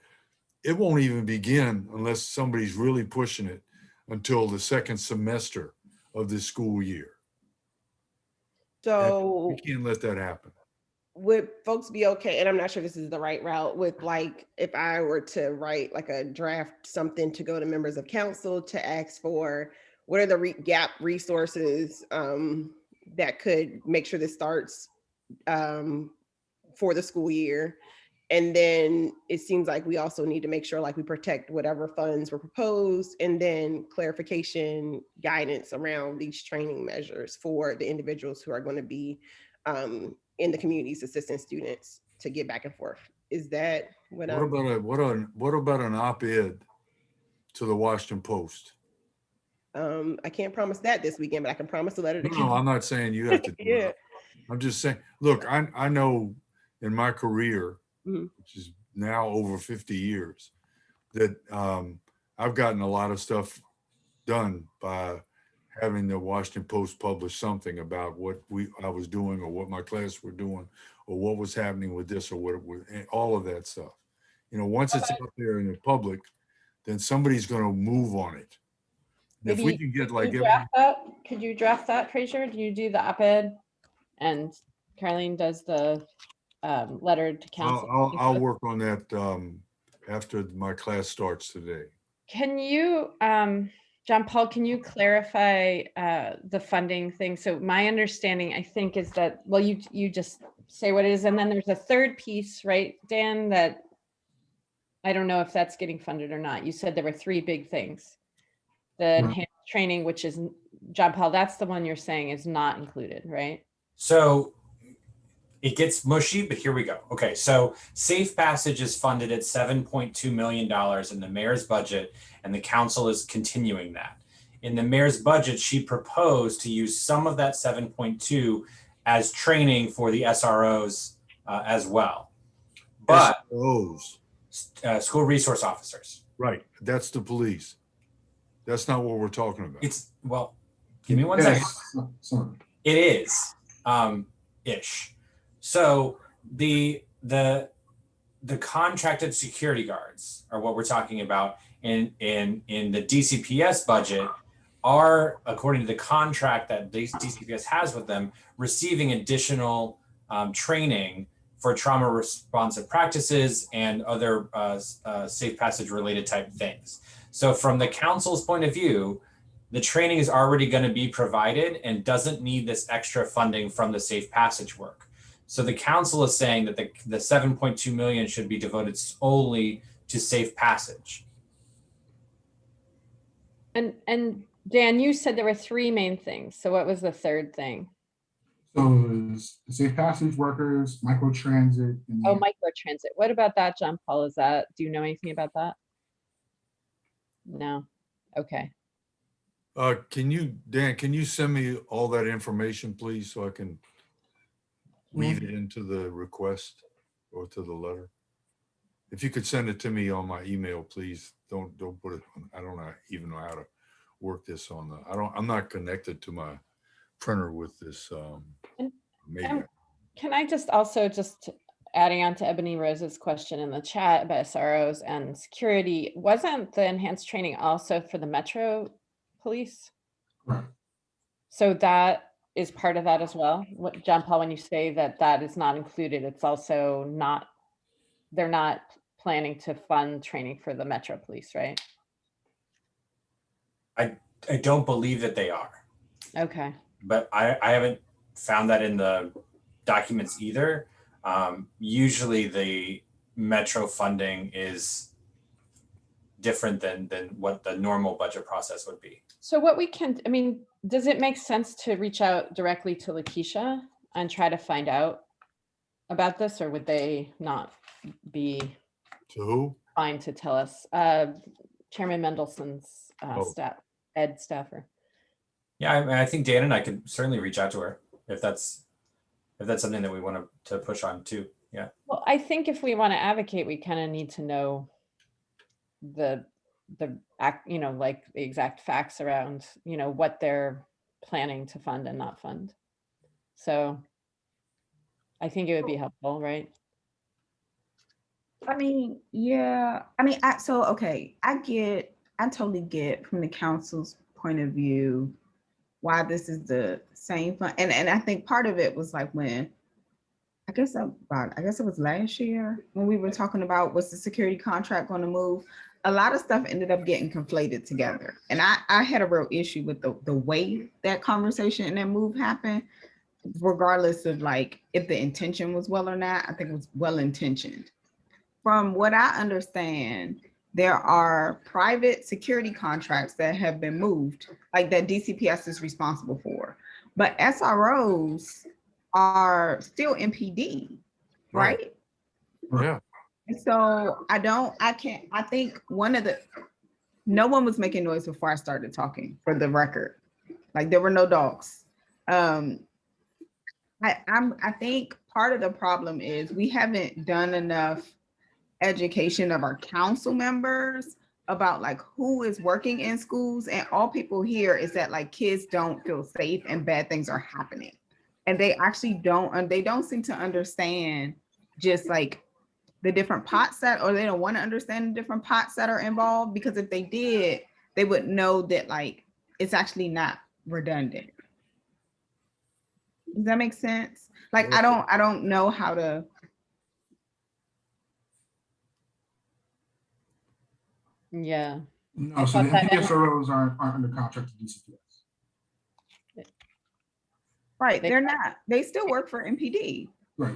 it won't even begin unless somebody's really pushing it until the second semester of this school year. So we can't let that happen. Would folks be okay? And I'm not sure this is the right route with, like, if I were to write like a draft something to go to members of council to ask for what are the gap resources that could make sure this starts for the school year. And then it seems like we also need to make sure like we protect whatever funds were proposed, and then clarification guidance around these training measures for the individuals who are going to be in the communities assisting students to get back and forth. Is that what about an op-ed to the Washington Post? I can't promise that this weekend, but I can promise a letter to No, I'm not saying you have to do yeah. it. I'm just saying, look, I know in my career, which is now over 50 years, that I've gotten a lot of stuff done by having the Washington Post publish something about what I was doing, or what my class were doing, or what was happening with this, or what all of that stuff. You know, once it's out there in the public, then somebody's going to move on it. Maybe if we can get like could you draft that, Fraser? Do you do the op-ed and Caroline does the letter to council? I'll work on that after my class starts today. Can you, John Paul, can you clarify the funding thing? So my understanding, I think, is that, well, you just say what it is, and then there's a third piece, right, Dan, that I don't know if that's getting funded or not. You said there were three big things. The enhanced training, which is, John Paul, that's the one you're saying is not included, right? So it gets mushy, but here we go. Okay, so Safe Passage is funded at $7.2 million in the mayor's budget, and the council is continuing that. In the mayor's budget, she proposed to use some of that 7.2 as training for the SROs as well. But SROs. School resource officers. Right, that's the police. That's not what we're talking about. It's, well, give me one second. It is ish. So the contracted security guards are what we're talking about in the DCPS budget are, according to the contract that DCPS has with them, receiving additional training for trauma responsive practices and other safe passage related type things. So from the council's point of view, the training is already going to be provided and doesn't need this extra funding from the safe passage work. So the council is saying that the 7.2 million should be devoted solely to safe passage. And Dan, you said there were three main things. So what was the third thing? So it was the safe passage workers, microtransit, and Oh, microtransit. What about that, John Paul? Do you know anything about that? No. Okay. Dan, can you send me all that information, please, so I can weave it into the request or to the letter? If you could send it to me on my email, please. Don't put it on. I don't even know how to work this on the. I'm not connected to my printer with this. Maybe. Can I just adding on to Ebony Rose's question in the chat about SROs and security, wasn't the enhanced training also for the Metro Police? Right. So that is part of that as well. What, John Paul, when you say that is not included, it's also not, they're not planning to fund training for the Metro Police, right? I don't believe that they are. Okay. But I haven't found that in the documents either. Usually the Metro funding is different than what the normal budget process would be. So what we can, I mean, does it make sense to reach out directly to Lakeisha and try to find out about this, or would they not be To who? fine to tell us? Chairman Mendelson's Ed staffer. Yeah, I think Dan and I could certainly reach out to her if that's something that we want to push on too. Yeah. Well, I think if we want to advocate, we kind of need to know the like the exact facts around, what they're planning to fund and not fund. So I think it would be helpful, right? I mean, yeah. I mean, I totally get from the council's point of view why this is the same fund. And I think part of it was like when, I guess it was last year when we were talking about was the security contract going to move. A lot of stuff ended up getting conflated together. And I had a real issue with the way that conversation and that move happened, regardless of like if the intention was well or not. I think it was well intentioned. From what I understand, there are private security contracts that have been moved, like that DCPS is responsible for. But SROs are still MPD, right? Yeah. So I think no one was making noise before I started talking, for the record. Like there were no dogs. I think part of the problem is we haven't done enough education of our council members about like who is working in schools, and all people hear is that like kids don't feel safe and bad things are happening, and they actually don't seem to understand just like the different pots or they don't want to understand the different pots that are involved, because if they did, they would know that like it's actually not redundant. Does that make sense? Like I don't know how to. Yeah. No, so the MPSROs aren't under contract to DCPS. Right, they're not. They still work for MPD. Right,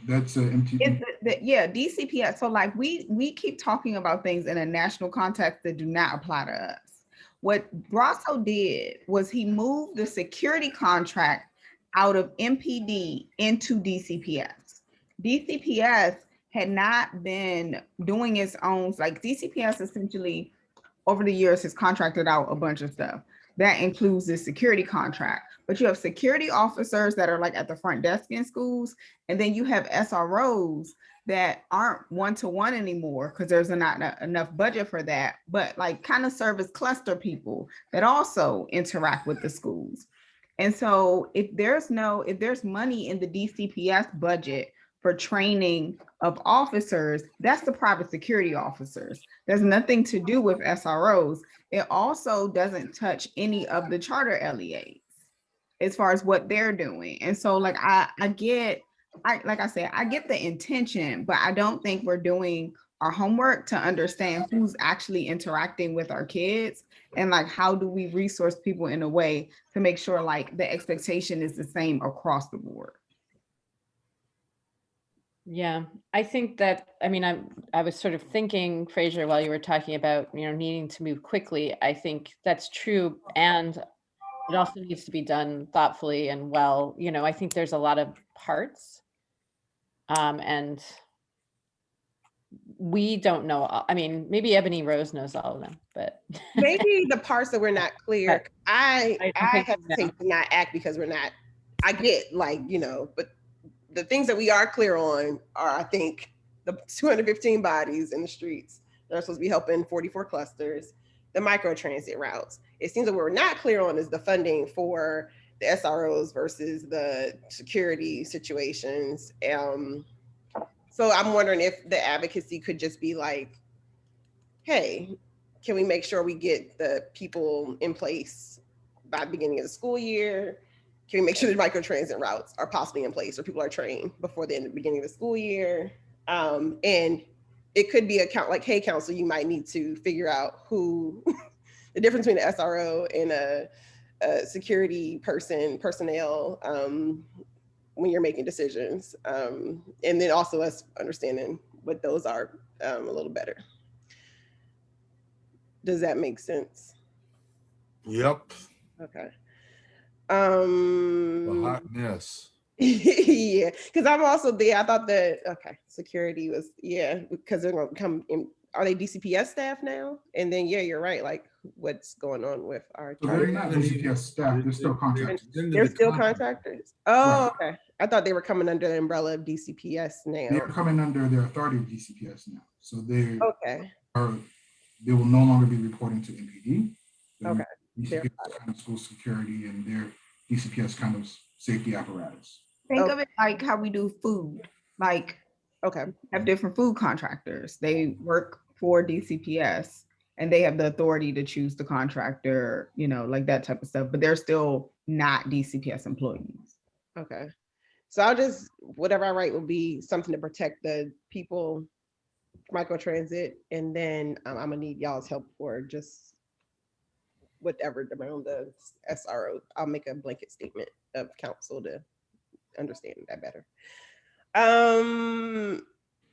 that's MPD. Yeah, DCPS. So like we keep talking about things in a national context that do not apply to us. What Grosso did was he moved the security contract out of MPD into DCPS. DCPS had not been doing its own, like DCPS essentially over the years has contracted out a bunch of stuff. That includes the security contract, but you have security officers that are like at the front desk in schools, and then you have SROs that aren't one-to-one anymore because there's not enough budget for that, but like kind of serve as cluster people that also interact with the schools. And so if there's money in the DCPS budget for training of officers, that's the private security officers. There's nothing to do with SROs. It also doesn't touch any of the charter LEAs as far as what they're doing. And so like I get the intention, but I don't think we're doing our homework to understand who's actually interacting with our kids, and like how do we resource people in a way to make sure like the expectation is the same across the board. Yeah, I think that, I mean, I was sort of thinking, Fraser, while you were talking about, you know, needing to move quickly. I think that's true. And it also needs to be done thoughtfully and well. You know, I think there's a lot of parts. And we don't know. I mean, maybe Ebony Rose knows all of them, but Maybe the parts that we're not clear. I don't think so, hesitate to not act because we're not. I get like, you know, but the things that we are clear on are, I think, the 215 bodies in the streets that are supposed to be helping 44 clusters, the micro transit routes. It seems that what we're not clear on is the funding for the SROs versus the security situations. So I'm wondering if the advocacy could just be like, hey, can we make sure we get the people in place by the beginning of the school year? Can we make sure the microtransit routes are possibly in place or people are trained before the beginning of the school year? And it could be a count like, hey, council, you might need to figure out who the difference between an SRO and a security personnel when you're making decisions. And then also us understanding what those are a little better. Does that make sense? Yep. Okay. The hot mess. Yeah, because I'm also there. I thought that security was because they're gonna come in. Are they DCPS staff now? And then you're right. Like, what's going on with our? So they're not DCPS staff. They're still contractors. They're still contractors. Oh, right. Okay. I thought they were coming under the umbrella of DCPS now. They're coming under the authority of DCPS now. So they are. They will no longer be reporting to MPD. Okay. DCPS kind of school security and their DCPS kind of safety apparatus. Think of it like how we do food. Like, have different food contractors. They work for DCPS and they have the authority to choose the contractor, you know, like that type of stuff, but they're still not DCPS employees. Okay. So I'll just, whatever I write will be something to protect the people, microtransit, and then I'm gonna need y'all's help for just whatever around the SRO. I'll make a blanket statement of council to understand that better.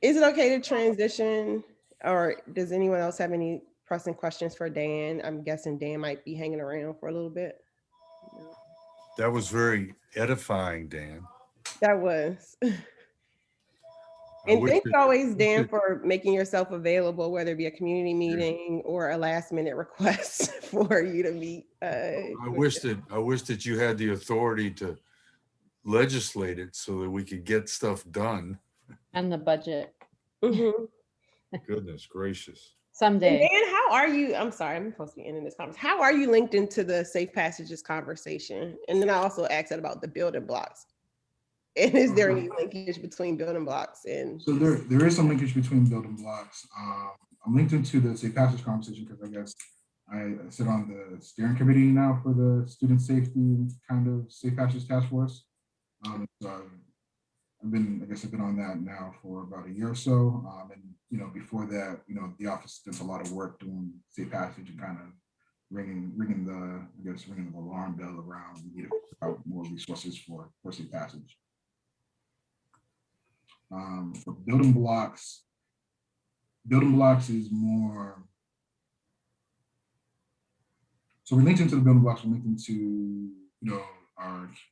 Is it okay to transition, or does anyone else have any pressing questions for Dan? I'm guessing Dan might be hanging around for a little bit. That was very edifying, Dan. That was. And thanks always, Dan, for making yourself available, whether it be a community meeting or a last minute request for you to meet. I wish that you had the authority to legislate it so that we could get stuff done. And the budget. Mm-hmm. Goodness gracious. Someday. And how are you? I'm sorry, I'm supposed to be ending this conversation. How are you linked into the Safe Passages conversation? And then I also asked that about the building blocks. And is there any linkage between building blocks and? So there is some linkage between building blocks. I'm linked into the Safe Passage conversation because I guess I sit on the steering committee now for the student safety kind of Safe Passage task force. So I've been on that now for about a year or so. And you know, before that, you know, the office does a lot of work doing Safe Passage and kind of ringing the alarm bell around. We need to put out more resources for Safe Passage. For building blocks is more. So we're linked into the building blocks. We're linked into, you know,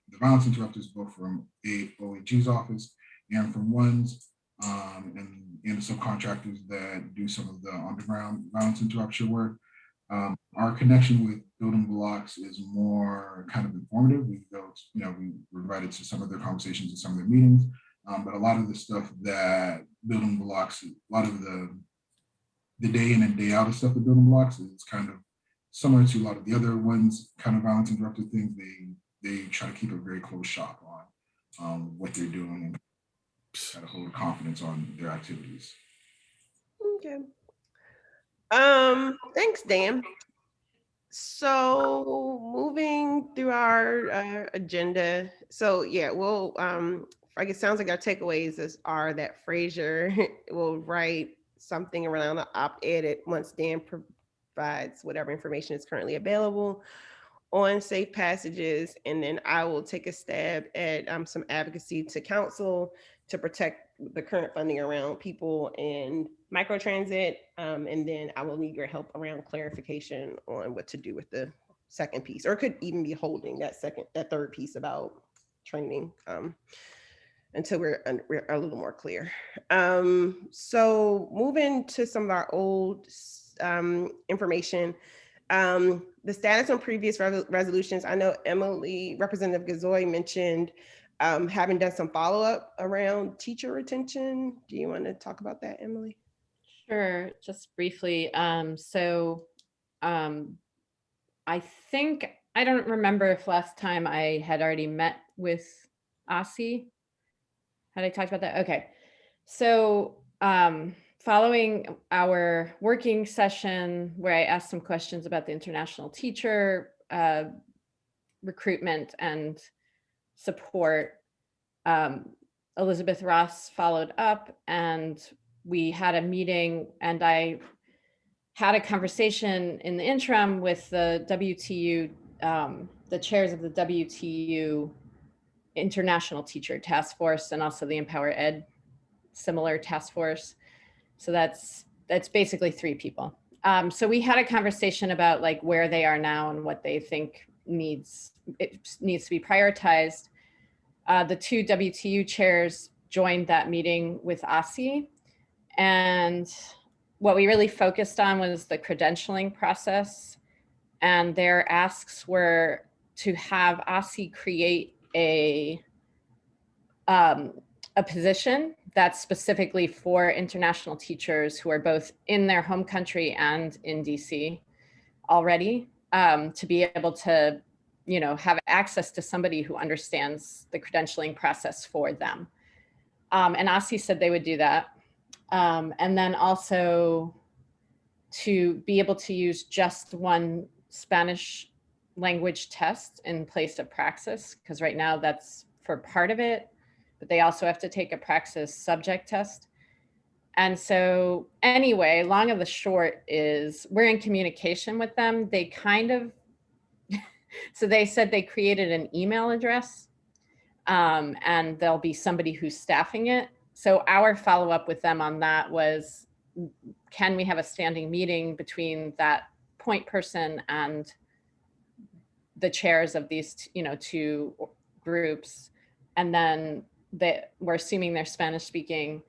the violence interrupters, both from OAG's office and from one's, and the subcontractors that do some of the underground violence interruption work. Our connection with building blocks is more kind of informative. We go, you know, we were invited to some of their conversations and some of their meetings. But a lot of the stuff that building blocks, a lot of the day in and day out of stuff that building blocks is kind of similar to a lot of the other ones, kind of violence interrupted things. They try to keep a very close shop on what they're doing and try to hold confidence on their activities. Okay. Thanks, Dan. So moving through our agenda. So yeah, we'll I guess sounds like our takeaways are that Fraser will write something around the opt-ed once Dan provides whatever information is currently available on safe passages. And then I will take a stab at some advocacy to council to protect the current funding around people and microtransit. And then I will need your help around clarification on what to do with the second piece, or it could even be holding that third piece about training until we're a little more clear. So moving to some of our old information, the status on previous resolutions. I know Emily, Representative Gazoy mentioned having done some follow-up around teacher retention. Do you want to talk about that, Emily? Sure, just briefly. I think, I don't remember if last time I had already met with Asi. Had I talked about that? Okay. So following our working session where I asked some questions about the international teacher recruitment and support, Elizabeth Ross followed up and we had a meeting, and I had a conversation in the interim with the WTU, the chairs of the WTU International Teacher Task Force, and also the Empower Ed similar task force. So that's basically 3 people. So we had a conversation about like where they are now and what they think needs to be prioritized. The 2 WTU chairs joined that meeting with Asi, and what we really focused on was the credentialing process, and their asks were to have Asi create a position that's specifically for international teachers who are both in their home country and in DC already, to be able to, have access to somebody who understands the credentialing process for them. And Asi said they would do that. And then also to be able to use just one Spanish language test in place of praxis, because right now that's for part of it, but they also have to take a praxis subject test. And so anyway, long of the short is we're in communication with them. They kind of, so they said they created an email address, and there'll be somebody who's staffing it. So our follow-up with them on that was, can we have a standing meeting between that point person and the chairs of these, 2 groups? And then we're assuming they're Spanish speaking,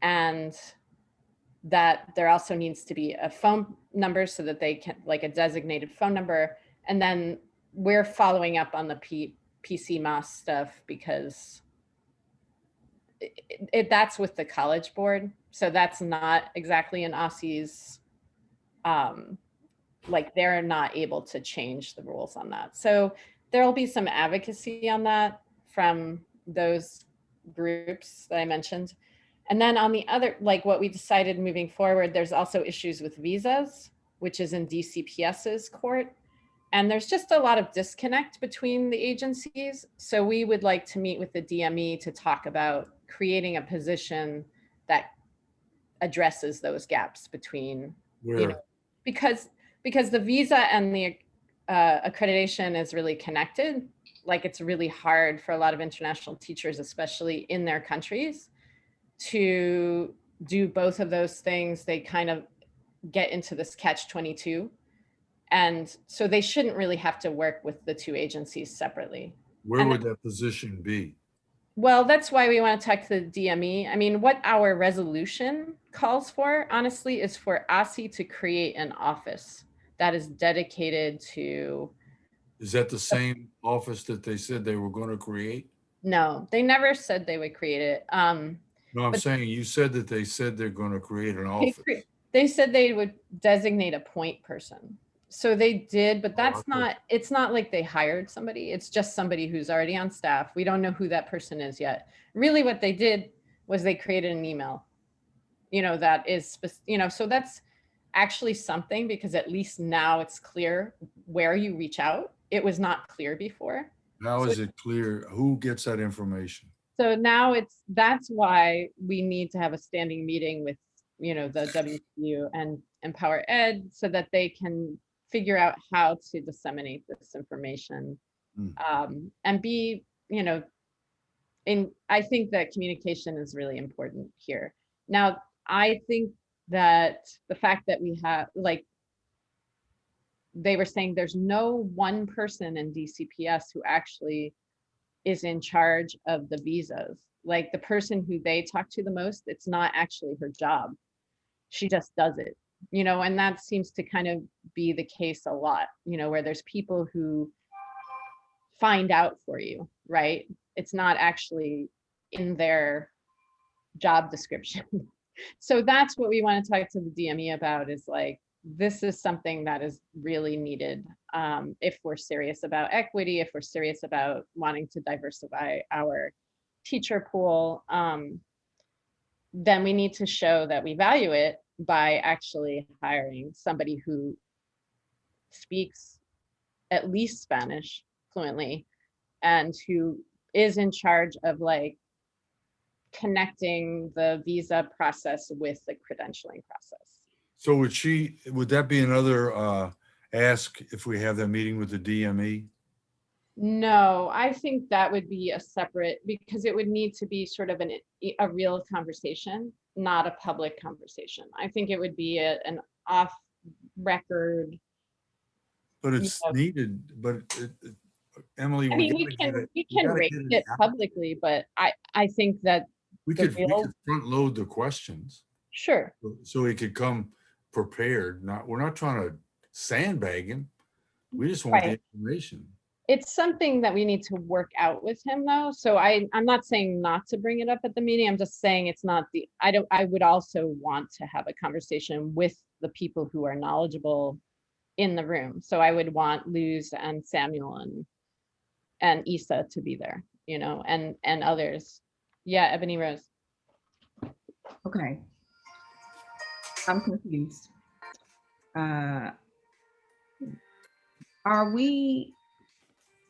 and that there also needs to be a phone number so that they can, like a designated phone number. And then we're following up on the PCMOS stuff because that's with the College Board. So that's not exactly in Asi's, like they're not able to change the rules on that. So there'll be some advocacy on that from those groups that I mentioned. And then on the other, like what we decided moving forward, there's also issues with visas, which is in DCPS's court. And there's just a lot of disconnect between the agencies. So we would like to meet with the DME to talk about creating a position that addresses those gaps between, because the visa and the accreditation is really connected. Like it's really hard for a lot of international teachers, especially in their countries, to do both of those things. They kind of get into this catch-22. And so they shouldn't really have to work with the 2 agencies separately. Where would that position be? Well, that's why we want to talk to the DME. I mean, what our resolution calls for, honestly, is for Asi to create an office that is dedicated to. Is that the same office that they said they were going to create? No, they never said they would create it. No, I'm saying you said that they said they're going to create an office. They said they would designate a point person. So they did, but that's not, it's not like they hired somebody. It's just somebody who's already on staff. We don't know who that person is yet. Really what they did was they created an email, that is, so that's actually something, because at least now it's clear where you reach out. It was not clear before. Now is it clear who gets that information? So now that's why we need to have a standing meeting with you know, the WCU and Empower Ed so that they can figure out how to disseminate this information, and be, you know, I think that communication is really important here. Now, I think that the fact that we have, like, they were saying there's no one person in DCPS who actually is in charge of the visas. Like, the person who they talk to the most, it's not actually her job. She just does it, you know, and that seems to kind of be the case a lot, you know, where there's people who find out for you, right? It's not actually in their job description. So that's what we want to talk to the DME about, is like, this is something that is really needed if we're serious about equity, if we're serious about wanting to diversify our teacher pool, then we need to show that we value it by actually hiring somebody who speaks at least Spanish fluently and who is in charge of like connecting the visa process with the credentialing process. So would that be another ask if we have that meeting with the DME? No, I think that would be a separate, because it would need to be sort of a real conversation, not a public conversation. I think it would be an off record. But it's needed, but Emily, I mean, we can raise it publicly, but I think that we could front load the questions. Sure. So he could come prepared. We're not trying to sandbag him. We just want the information. It's something that we need to work out with him though. So I'm not saying not to bring it up at the meeting. I'm just saying it's not I would also want to have a conversation with the people who are knowledgeable in the room. So I would want Luz and Samuel and Issa to be there, you know, and others. Yeah, Ebony Rose. Okay. I'm confused. Are we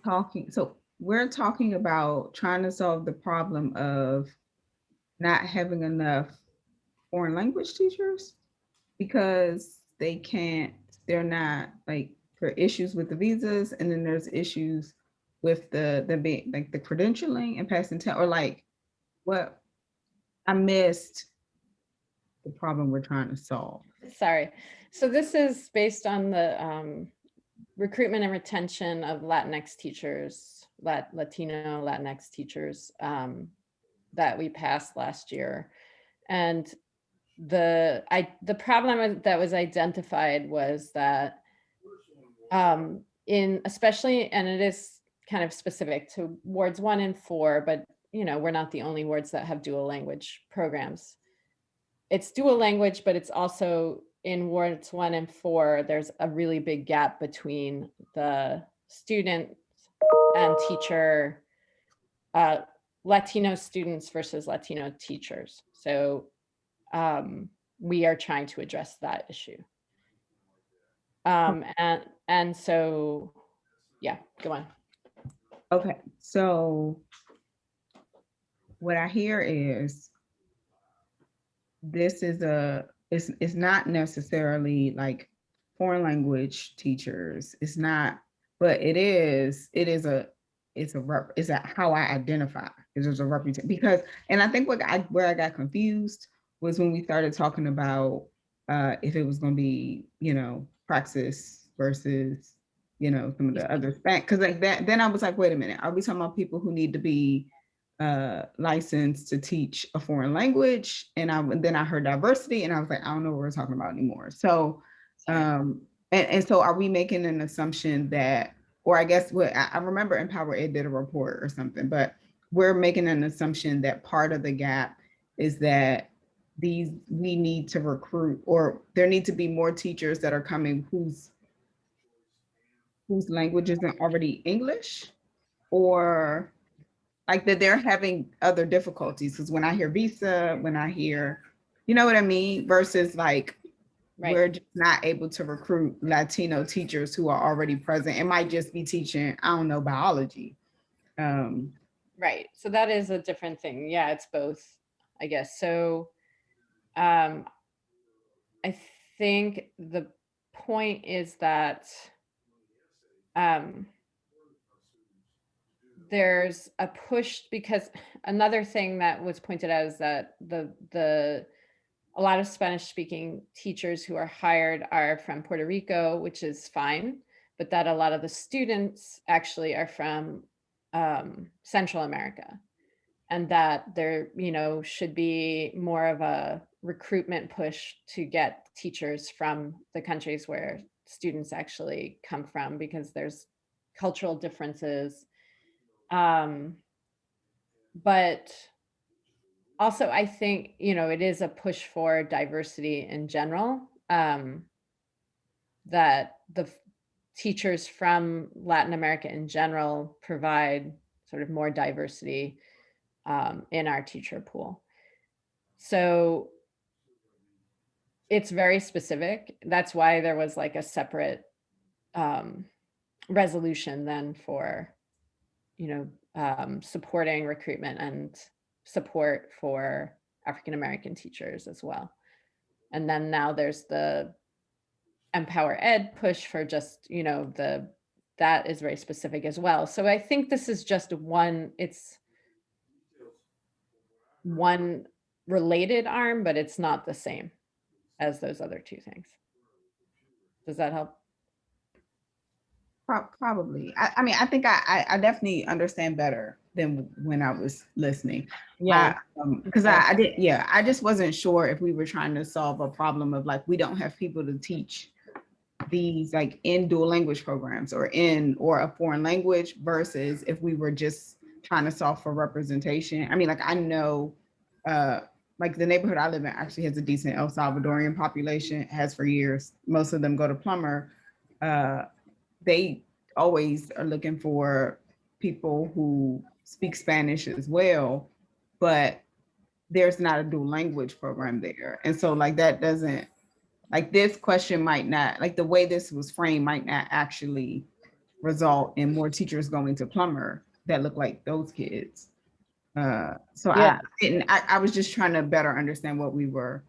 talking, so we're talking about trying to solve the problem of not having enough foreign language teachers because they're not, like, there are issues with the visas, and then there's issues with the credentialing and passing test, or like what? I missed the problem we're trying to solve. Sorry. So this is based on the recruitment and retention of Latinx teachers, Latino Latinx teachers that we passed last year. And the problem that was identified was that especially, and it is kind of specific to wards 1 and 4, but you know, we're not the only wards that have dual language programs. It's dual language, but it's also in wards 1 and 4, there's a really big gap between the student and teacher, Latino students versus Latino teachers. So we are trying to address that issue. And so, yeah, go on. Okay, so what I hear is this is it's not necessarily like foreign language teachers. It's not, but it's how I identify. There's a reputation, because, and I think where I got confused was when we started talking about if it was going to be, you know, praxis versus, you know, some of the other because like that, then I was like, wait a minute, are we talking about people who need to be licensed to teach a foreign language? And then I heard diversity, and I was like, I don't know what we're talking about anymore. So and so are we making an assumption that, or I guess what I remember Empower Ed did a report or something, but we're making an assumption that part of the gap is that we need to recruit, or there need to be more teachers that are coming whose language isn't already English, or like that they're having other difficulties. Because when I hear visa, when I hear, you know what I mean, versus like, we're just not able to recruit Latino teachers who are already present. It might just be teaching, I don't know, biology. Right. So that is a different thing. Yeah, it's both, I guess. So I think the point is that there's a push, because another thing that was pointed out is that a lot of Spanish speaking teachers who are hired are from Puerto Rico, which is fine, but that a lot of the students actually are from Central America, and that there, should be more of a recruitment push to get teachers from the countries where students actually come from, because there's cultural differences. But also, I think, it is a push for diversity in general, that the teachers from Latin America in general provide sort of more diversity in our teacher pool. So it's very specific. That's why there was like a separate resolution then for, supporting recruitment and support for African-American teachers as well. And then now there's the Empower Ed push for just, that is very specific as well. So I think this is just it's one related arm, but it's not the same as those other two things. Does that help? Probably. I mean, I think I definitely understand better than when I was listening. Yeah. Because I just wasn't sure if we were trying to solve a problem of like, we don't have people to teach these like in dual language programs or a foreign language, versus if we were just trying to solve for representation. I mean, like I know, like the neighborhood I live in actually has a decent El Salvadorian population, has for years. Most of them go to Plummer. They always are looking for people who speak Spanish as well, but there's not a dual language program there. And so like that doesn't, like this question might not, like the way this was framed might not actually result in more teachers going to Plummer that look like those kids. So Yeah. I was just trying to better understand what we were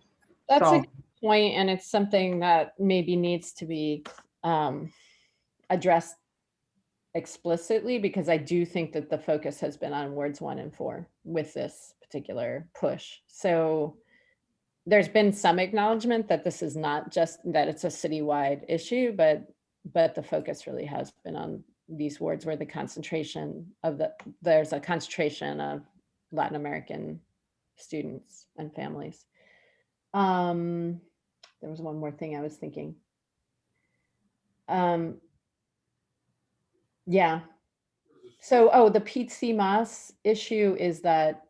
That's solving. a good point, and it's something that maybe needs to be addressed explicitly, because I do think that the focus has been on wards 1 and 4 with this particular push. So there's been some acknowledgement that this is not just that it's a citywide issue, but the focus really has been on these wards where there's a concentration of Latin American students and families. There was one more thing I was thinking. Yeah. So, the PCMAS issue is that,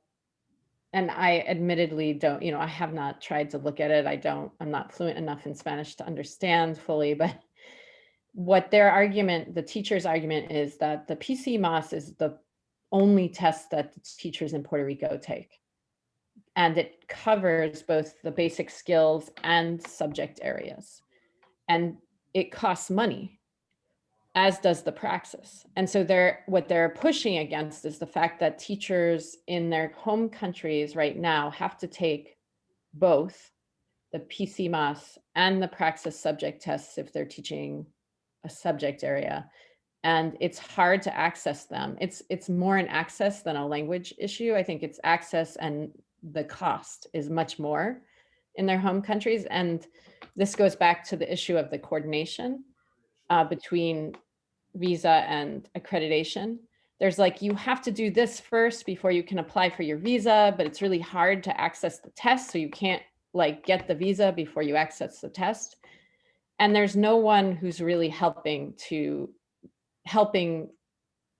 and I admittedly don't, I have not tried to look at it. I'm not fluent enough in Spanish to understand fully, but what the teacher's argument is that the PCMAS is the only test that the teachers in Puerto Rico take. And it covers both the basic skills and subject areas. And it costs money, as does the praxis. And so what they're pushing against is the fact that teachers in their home countries right now have to take both the PCMAS and the praxis subject tests if they're teaching a subject area. And it's hard to access them. It's more an access than a language issue. I think it's access, and the cost is much more in their home countries. And this goes back to the issue of the coordination between visa and accreditation. There's like, you have to do this first before you can apply for your visa, but it's really hard to access the test. So you can't like get the visa before you access the test. And there's no one who's really helping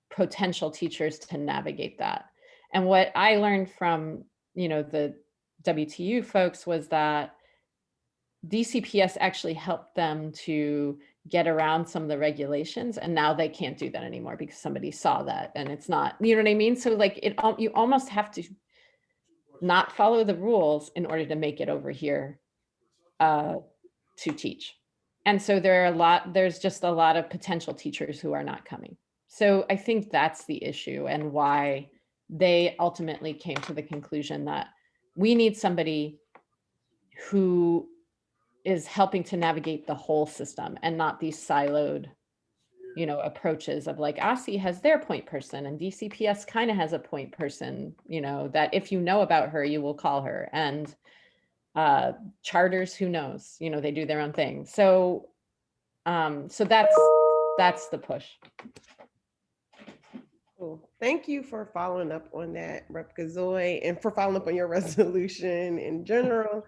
potential teachers to navigate that. And what I learned from, the WTU folks was that DCPS actually helped them to get around some of the regulations, and now they can't do that anymore because somebody saw that, and it's not, you know what I mean? So like you almost have to not follow the rules in order to make it over here to teach. And so there's just a lot of potential teachers who are not coming. So I think that's the issue, and why they ultimately came to the conclusion that we need somebody who is helping to navigate the whole system and not these siloed, approaches of like OSCE has their point person and DCPS kind of has a point person, that if you know about her, you will call her. And charters, who knows, they do their own thing. So that's the push. Cool. Thank you for following up on that, Rep. Gazoy, and for following up on your resolution in general.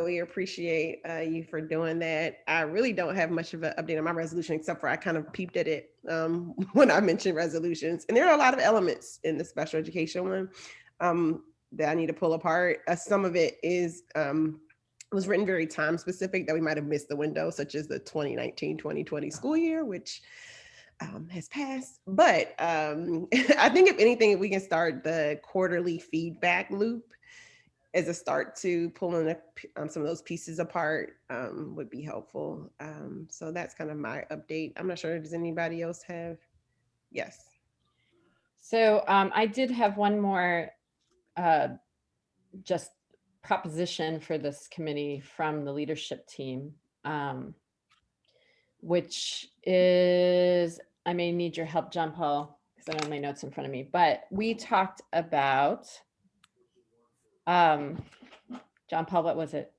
We appreciate you for doing that. I really don't have much of an update on my resolution, except for I kind of peeped at it when I mentioned resolutions. And there are a lot of elements in the special education one that I need to pull apart. Some of it is was written very time specific that we might have missed the window, such as the 2019-2020 school year, which has passed. But I think if anything, if we can start the quarterly feedback loop as a start to pulling some of those pieces apart would be helpful. So that's kind of my update. I'm not sure, does anybody else have? Yes. So I did have one more just proposition for this committee from the leadership team, which is, I may need your help, John Paul, because I don't have my notes in front of me, but we talked about, John Paul, what was it?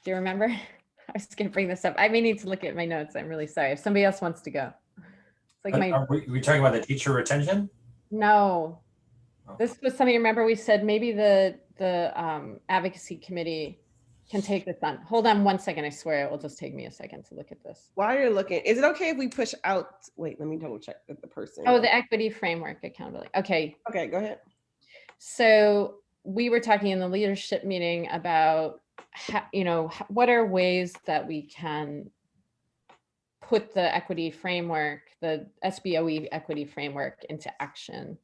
Do you remember? I was going to bring this up. I may need to look at my notes. I'm really sorry. If somebody else wants to go. It's like Are we talking about the teacher retention? No, Oh. this was something, remember we said maybe the advocacy committee can take this on. Hold on one second. I swear it will just take me a second to look at this. While you're looking, is it okay if we push out? Wait, let me double check with the person. Oh, the equity framework accountability. Okay. Okay, go ahead. So we were talking in the leadership meeting about, what are ways that we can put the equity framework, the SBOE equity framework into action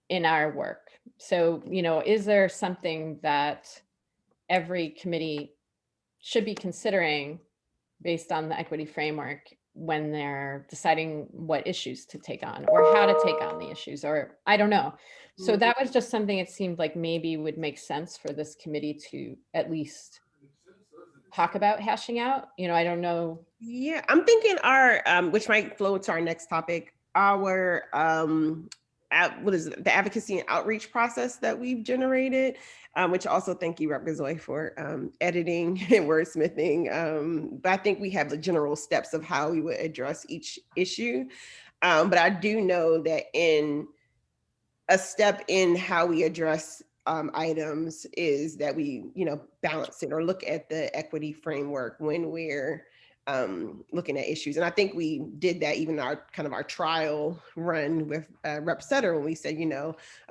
in our work. So, is there something that every committee should be considering based on the equity framework when they're deciding what issues to take on or how to take on the issues, or I don't know. So that was just something it seemed like maybe would make sense for this committee to at least talk about hashing out. I don't know. Yeah, I'm thinking our, which might flow to our next topic, our, what is it, the advocacy and outreach process that we've generated, which also thank you, Rep. Gazoy, for editing and wordsmithing. But I think we have the general steps of how we would address each issue. But I do know that in a step in how we address items is that we, balance it or look at the equity framework when we're looking at issues. And I think we did that even our trial run with Rep. Sutter when we said,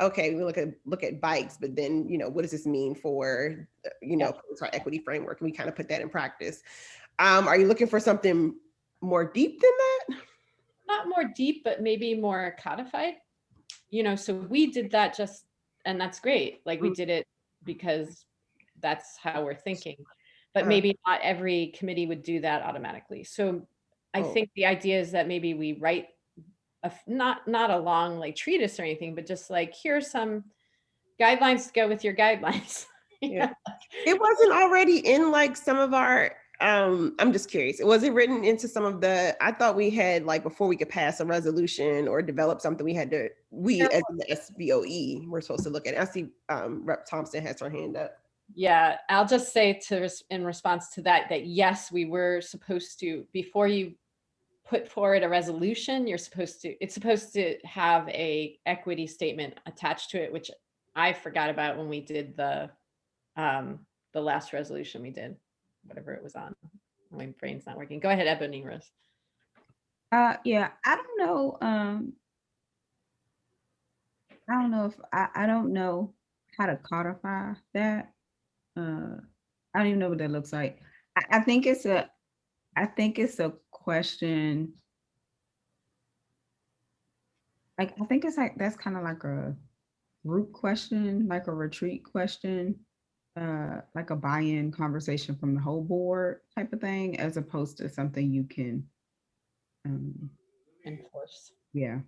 okay, we look at bikes, but then, what does this mean for, for our equity framework? And we kind of put that in practice. Are you looking for something more deep than that? Not more deep, but maybe more codified. So we did that and that's great. Like we did it because that's how we're thinking, but maybe not every committee would do that automatically. So I think the idea is that maybe we write not a long like treatise or anything, but just like, here's some guidelines to go with your guidelines. Yeah. It wasn't already in like some of our, I'm just curious, was it written into some of the, I thought we had like, before we could pass a resolution or develop something, we as the SBOE, we're supposed to look at it. I see Rep. Thompson has her hand up. Yeah, I'll just say in response to that yes, we were supposed to, before you put forward a resolution, it's supposed to have a equity statement attached to it, which I forgot about when we did the last resolution we did, whatever it was on. My brain's not working. Go ahead, Ebony Rose. Yeah, I don't know. I don't know if I don't know how to codify that. I don't even know what that looks like. I think it's a question. Like, I think it's like, that's kind of like a group question, like a retreat question, like a buy-in conversation from the whole board type of thing, as opposed to something you can enforce. Yeah.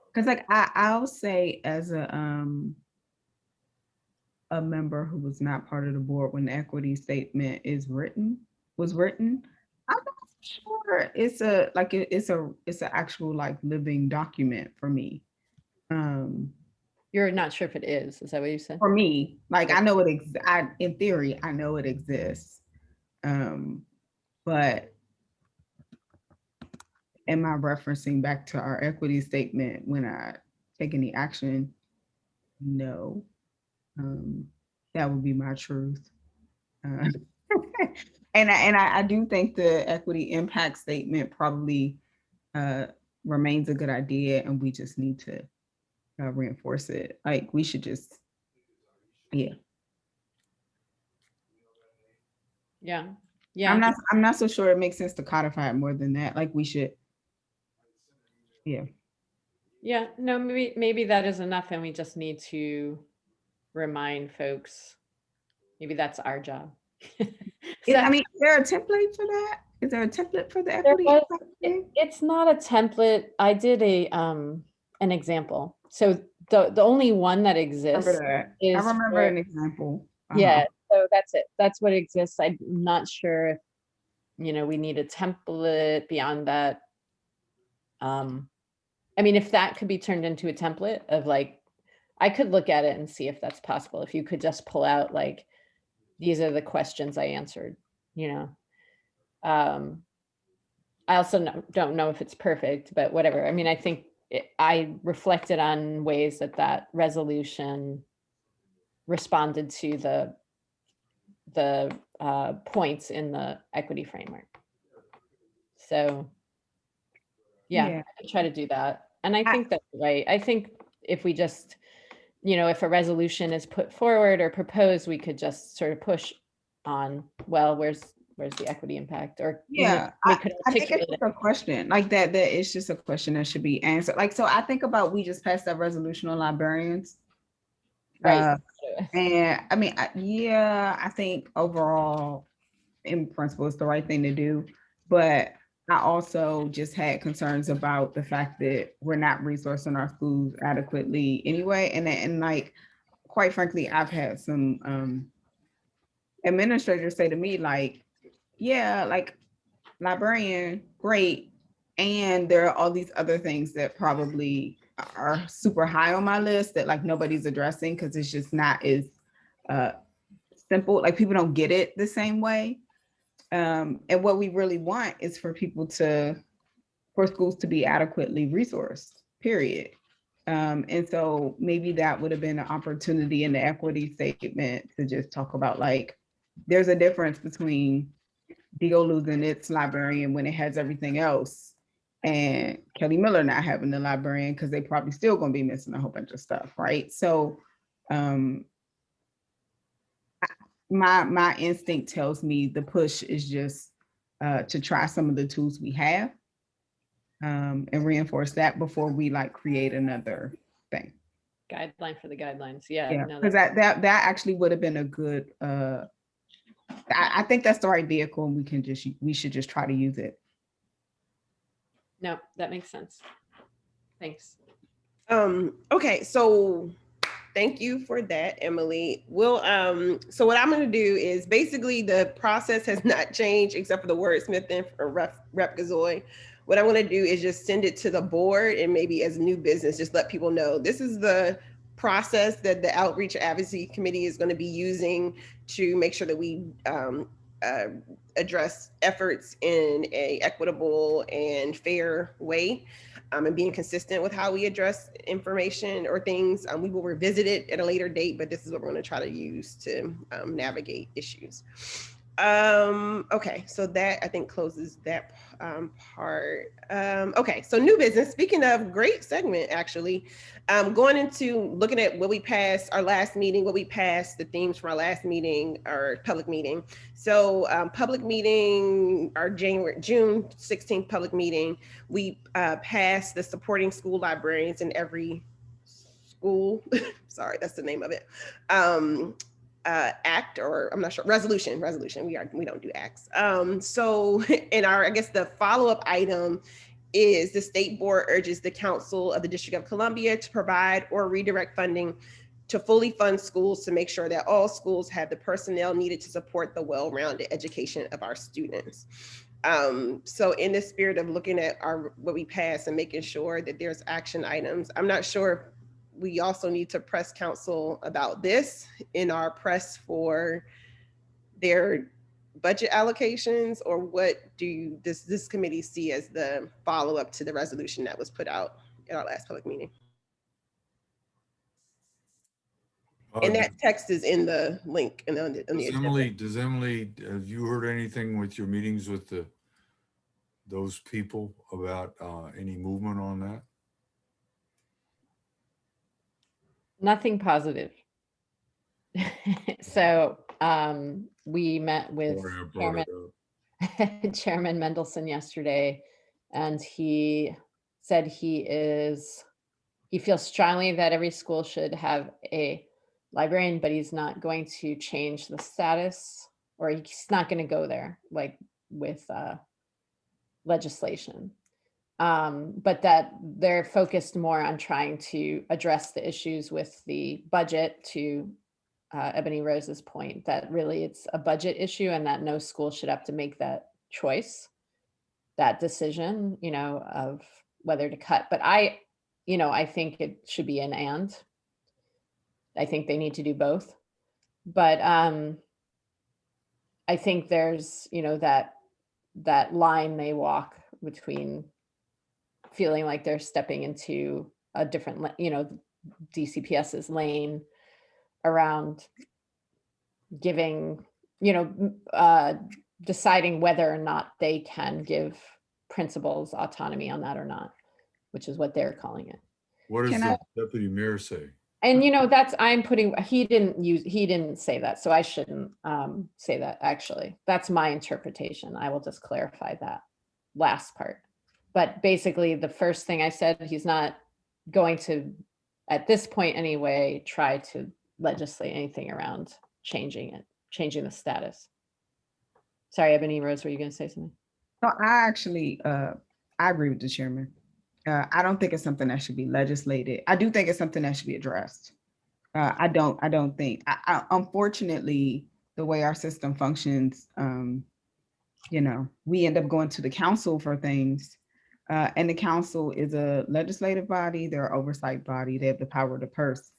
Because like I'll say as a a member who was not part of the board when the equity statement was written. I'm not sure it's an actual like living document for me. You're not sure if it is. Is that what you said? For me, like I know in theory, I know it exists. But am I referencing back to our equity statement when I take any action? No. That would be my truth. And I do think the equity impact statement probably remains a good idea, and we just need to reinforce it. Like we should just, yeah. Yeah. Yeah. I'm not so sure it makes sense to codify it more than that. Like we should, yeah. Yeah. No, maybe that is enough, and we just need to remind folks. Maybe that's our job. I mean, is there a template for that? Is there a template for the equity? It's not a template. I did an example. So the only one that exists I remember an example. Yeah, so that's it. That's what exists. I'm not sure if we need a template beyond that. I mean, if that could be turned into a template of like, I could look at it and see if that's possible. If you could just pull out like, these are the questions I answered, I also don't know if it's perfect, but whatever. I mean, I think I reflected on ways that resolution responded to the points in the equity framework. So yeah, I try to do that. And I think that's right. I think if we just, if a resolution is put forward or proposed, we could just sort of push on, well, where's the equity impact? Or I think it's just a question like that it's just a question that should be answered. Like, so I think about, we just passed that resolution on librarians. Right. And I mean, I think overall in principle it's the right thing to do, but I also just had concerns about the fact that we're not resourcing our schools adequately anyway. And like, quite frankly, I've had some administrators say to me like, yeah, like librarian, great. And there are all these other things that probably are super high on my list that like nobody's addressing because it's just not as simple. Like people don't get it the same way. And what we really want is for schools to be adequately resourced, period. And so maybe that would have been an opportunity in the equity statement to just talk about like, there's a difference between DO losing its librarian when it has everything else and Kelly Miller not having the librarian because they probably still going to be missing a whole bunch of stuff, right? So my instinct tells me the push is just to try some of the tools we have and reinforce that before we like create another thing. Guideline for the guidelines. Yeah. Because that actually would have been a good, I think that's the right vehicle and we should just try to use it. No, that makes sense. Thanks. Okay, so thank you for that, Emily. So what I'm going to do is basically the process has not changed except for the wordsmithing for Rep Gazoy. What I'm going to do is just send it to the board and maybe as new business, just let people know this is the process that the Outreach Advocacy Committee is going to be using to make sure that we address efforts in a equitable and fair way. And being consistent with how we address information or things. We will revisit it at a later date, but this is what we're going to try to use to navigate issues. Okay, so that I think closes that part. Okay, so new business. Speaking of, great segment actually. Going into looking at what we passed our last meeting, what we passed, the themes from our last meeting, our public meeting. So public meeting, our June 16th public meeting, we passed the supporting school librarians in every school. Sorry, that's the name of it. Act, or I'm not sure, resolution. We don't do acts. So in our, I guess the follow-up item is the state board urges the Council of the District of Columbia to provide or redirect funding to fully fund schools to make sure that all schools have the personnel needed to support the well-rounded education of our students. So in the spirit of looking at what we passed and making sure that there's action items, I'm not sure if we also need to press council about this in our press for their budget allocations, or what does this committee see as the follow-up to the resolution that was put out in our last public meeting? And that text is in the link and on the agenda. Does Emily, have you heard anything with your meetings with those people about any movement on that? Nothing positive. So we met with Sorry, I brought it up. Chairman Mendelson yesterday, and he said he feels strongly that every school should have a librarian, but he's not going to change the status, or he's not going to go there like with legislation. But that they're focused more on trying to address the issues with the budget, to Ebony Rose's point, that really it's a budget issue and that no school should have to make that choice, that decision, of whether to cut. But I think it should be an and. I think they need to do both. But I think there's, that line they walk between feeling like they're stepping into a different, DCPS's lane around giving, deciding whether or not they can give principals autonomy on that or not, which is what they're calling it. What does the deputy mayor say? And he didn't say that, so I shouldn't say that. Actually, that's my interpretation. I will just clarify that last part. But basically the first thing I said, he's not going to, at this point anyway, try to legislate anything around changing the status. Sorry, Ebony Rose, were you going to say something? No, I actually, I agree with the chairman. I don't think it's something that should be legislated. I do think it's something that should be addressed. I don't think, unfortunately, the way our system functions, we end up going to the council for things. And the council is a legislative body, they're an oversight body, they have the power to purse.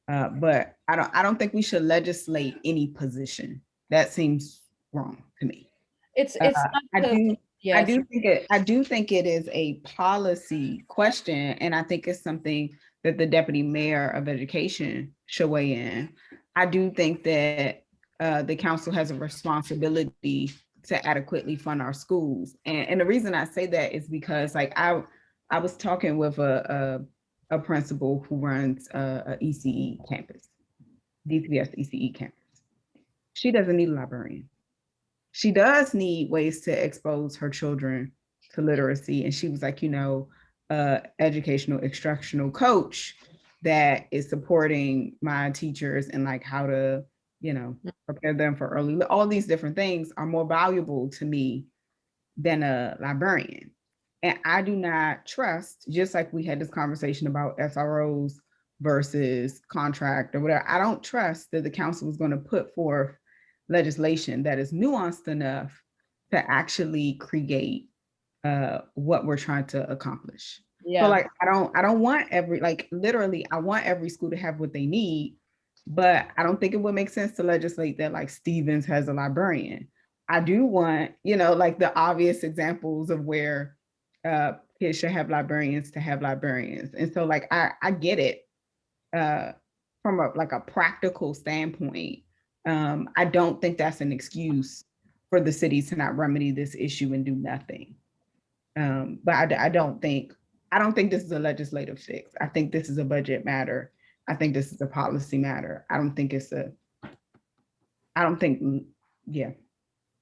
But I don't think we should legislate any position. That seems wrong to me. I do think it is a policy question, and I think it's something that the deputy mayor of education should weigh in. I do think that the council has a responsibility to adequately fund our schools, and the reason I say that is because, like, I was talking with a principal who runs a ECE campus, DCPS ECE campus. She doesn't need a librarian. She does need ways to expose her children to literacy. And she was like, educational instructional coach that is supporting my teachers and like how to, prepare them for early, all these different things are more valuable to me than a librarian. And I do not trust, just like we had this conversation about SROs versus contract or whatever, I don't trust that the council is going to put forth legislation that is nuanced enough to actually create what we're trying to accomplish. Yeah. So like, I don't want literally, I want every school to have what they need, but I don't think it would make sense to legislate that like Stevens has a librarian. I do want, like the obvious examples of where kids should have librarians to have librarians. And so like, I get it from a practical standpoint. I don't think that's an excuse for the city to not remedy this issue and do nothing. But I don't think this is a legislative fix. I think this is a budget matter. I think this is a policy matter.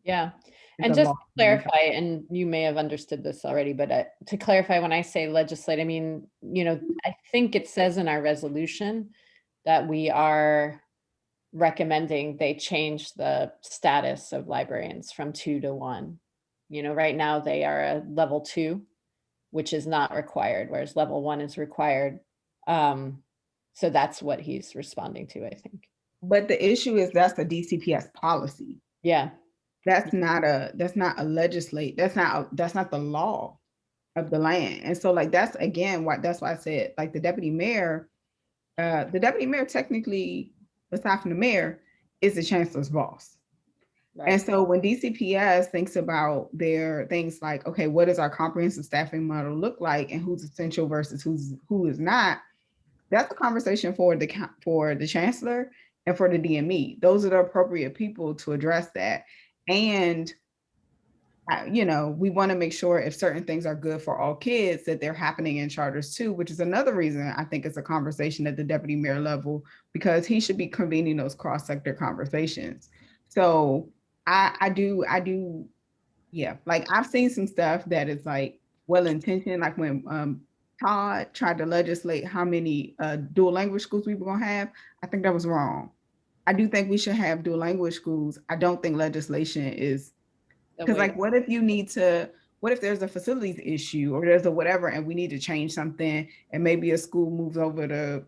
Yeah. And just to clarify, and you may have understood this already, but to clarify, when I say legislate, I mean, I think it says in our resolution that we are recommending they change the status of librarians from 2 to 1. Right now they are a level 2, which is not required, whereas level 1 is required. So that's what he's responding to, I think. But the issue is that's a DCPS policy. Yeah. That's not a legislate. That's not the law of the land. And so like that's again that's why I said like the deputy mayor technically, aside from the mayor, is the chancellor's boss. Right. And so when DCPS thinks about their things like, okay, what does our comprehensive staffing model look like and who's essential versus who is not, that's a conversation for the chancellor and for the DME. Those are the appropriate people to address that. And we want to make sure if certain things are good for all kids that they're happening in charters too, which is another reason I think it's a conversation at the deputy mayor level, because he should be convening those cross-sector conversations. So I do, yeah, like I've seen some stuff that is like well-intentioned, like when Todd tried to legislate how many dual language schools we were gonna have. I think that was wrong. I do think we should have dual language schools. I don't think legislation is, because like what if there's a facilities issue or there's a whatever and we need to change something and maybe a school moves over to,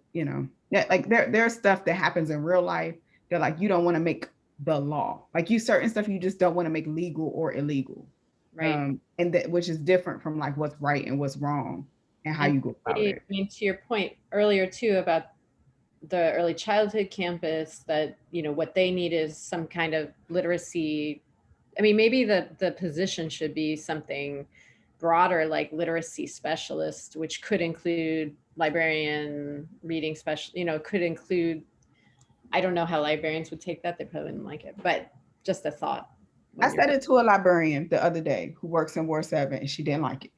like there's stuff that happens in real life that like you don't want to make the law. Like certain stuff you just don't want to make legal or illegal. Right. And that, which is different from like what's right and what's wrong and how you go about it. I mean, to your point earlier too about the early childhood campus, that, what they need is some kind of literacy. I mean, maybe the position should be something broader, like literacy specialist, which could include librarian, reading special, could include, I don't know how librarians would take that. They probably wouldn't like it, but just a thought. I said it to a librarian the other day who works in Ward 7 and she didn't like it.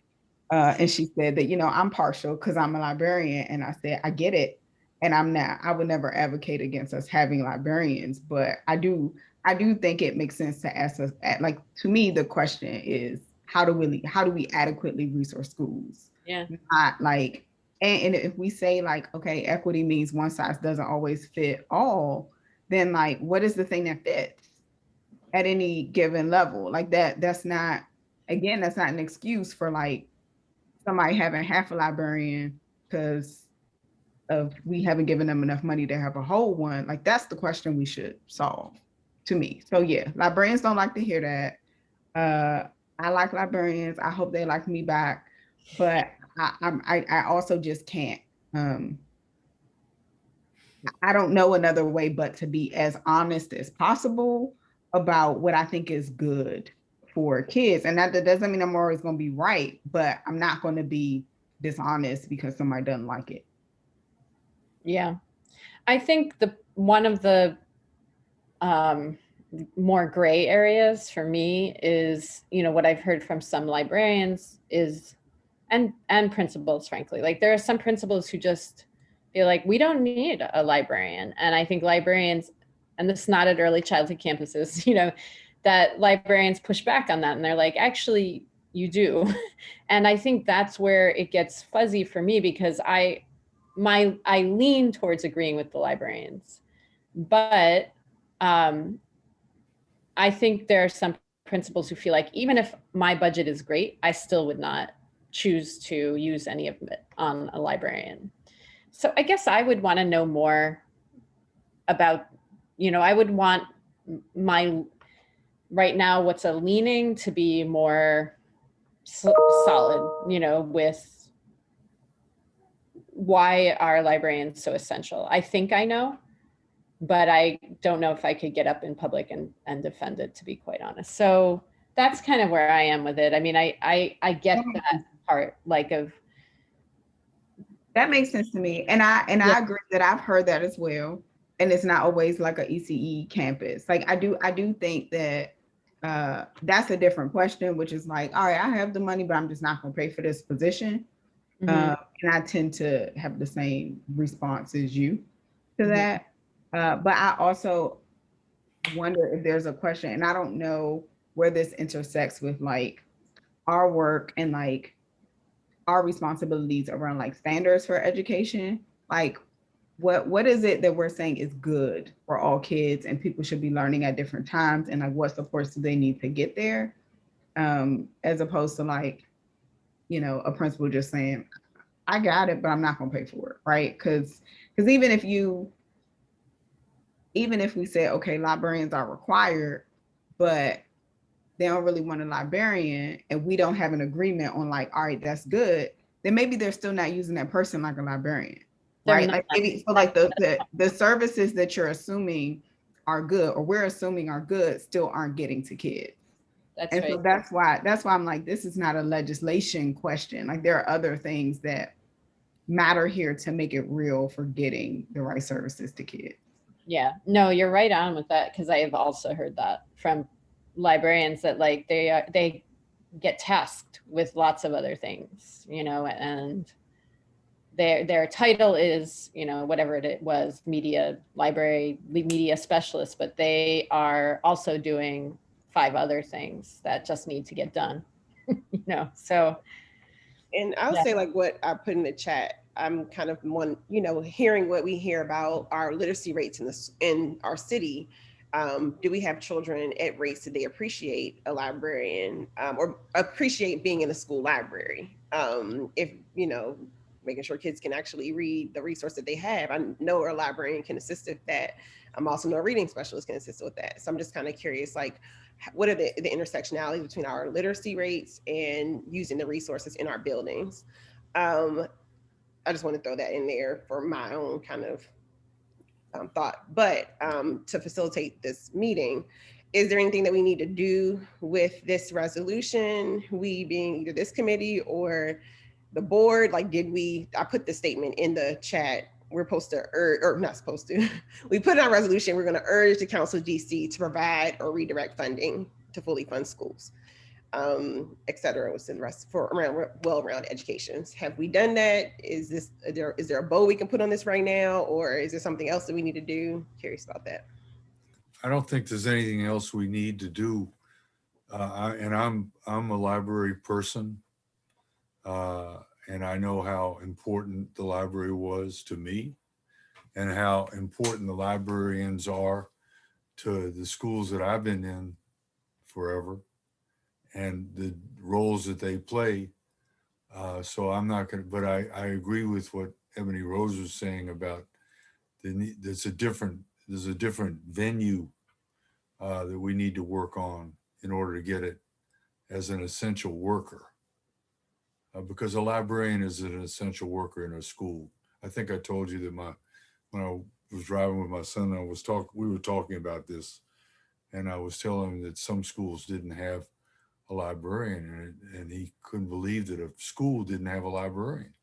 And she said that, I'm partial because I'm a librarian. And I said, I get it. And I would never advocate against us having librarians, but I do think it makes sense to ask us, like, to me, the question is, how do we adequately resource schools? Yeah. Not like, and if we say like, okay, equity means one size doesn't always fit all, then like, what is the thing that fits at any given level? Like that's not an excuse for like somebody having half a librarian because of we haven't given them enough money to have a whole one. Like that's the question we should solve, to me. So yeah, librarians don't like to hear that. I like librarians. I hope they like me back, but I also just can't. I don't know another way but to be as honest as possible about what I think is good for kids. And that doesn't mean I'm always going to be right, but I'm not going to be dishonest because somebody doesn't like it. Yeah. I think one of the more gray areas for me is, what I've heard from some librarians is, and principals, frankly, like there are some principals who just feel like we don't need a librarian. And I think librarians, and this is not at early childhood campuses, that librarians push back on that. And they're like, actually, you do. And I think that's where it gets fuzzy for me, because I lean towards agreeing with the librarians, but I think there are some principals who feel like even if my budget is great, I still would not choose to use any of it on a librarian. So I guess I would want to know more about, I would want my right now what's a leaning to be more solid, with why are librarians so essential. I think I know, but I don't know if I could get up in public and defend it, to be quite honest. So that's kind of where I am with it. I mean, I get that part, like of. That makes sense to me. And I agree that I've heard that as well. And it's not always like a ECE campus. Like I do think that that's a different question, which is like, all right, I have the money, but I'm just not going to pay for this position. And I tend to have the same response as you to that. But I also wonder if there's a question, and I don't know where this intersects with like our work and like our responsibilities around like standards for education. Like what is it that we're saying is good for all kids and people should be learning at different times, and like what supports do they need to get there, as opposed to like, a principal just saying, I got it, but I'm not gonna pay for it, right? Because Because even if we say, okay, librarians are required, but they don't really want a librarian, and we don't have an agreement on like, all right, that's good, then maybe they're still not using that person like a librarian, right? Like maybe, so like the services that you're assuming are good, or we're assuming are good, still aren't getting to kids. That's And right. so that's why I'm like, this is not a legislation question. Like there are other things that matter here to make it real for getting the right services to kids. Yeah, no, you're right on with that, because I have also heard that from librarians that like they get tasked with lots of other things, you know, and their title is, you know, whatever it was, media specialist, but they are also doing 5 other things that just need to get done. You know, so. And I'll say like what I put in the chat, I'm kind of one, you know, hearing what we hear about our literacy rates in our city. Do we have children at rates that they appreciate a librarian, or appreciate being in a school library? If, you know, making sure kids can actually read the resource that they have. I know a librarian can assist with that. I'm also know a reading specialist can assist with that. So I'm just kind of curious, like, what are the intersectionality between our literacy rates and using the resources in our buildings? I just want to throw that in there for my own kind of thought. But to facilitate this meeting, is there anything that we need to do with this resolution, we being either this committee or the board? Like, I put the statement in the chat, we're supposed to urge, or not supposed to, we put in our resolution, we're going to urge the Council of DC to provide or redirect funding to fully fund schools, et cetera, what's the rest for well-rounded educations. Have we done that? Is there a bow we can put on this right now, or is there something else that we need to do? Curious about that. I don't think there's anything else we need to do. And I'm a library person, and I know how important the library was to me, and how important the librarians are to the schools that I've been in forever, and the roles that they play. So I'm not going to, but I agree with what Ebony Rose was saying about there's a different venue that we need to work on in order to get it as an essential worker. Because a librarian is an essential worker in a school. I think I told you that when I was driving with my son, we were talking about this, and I was telling him that some schools didn't have a librarian, and he couldn't believe that a school didn't have a librarian.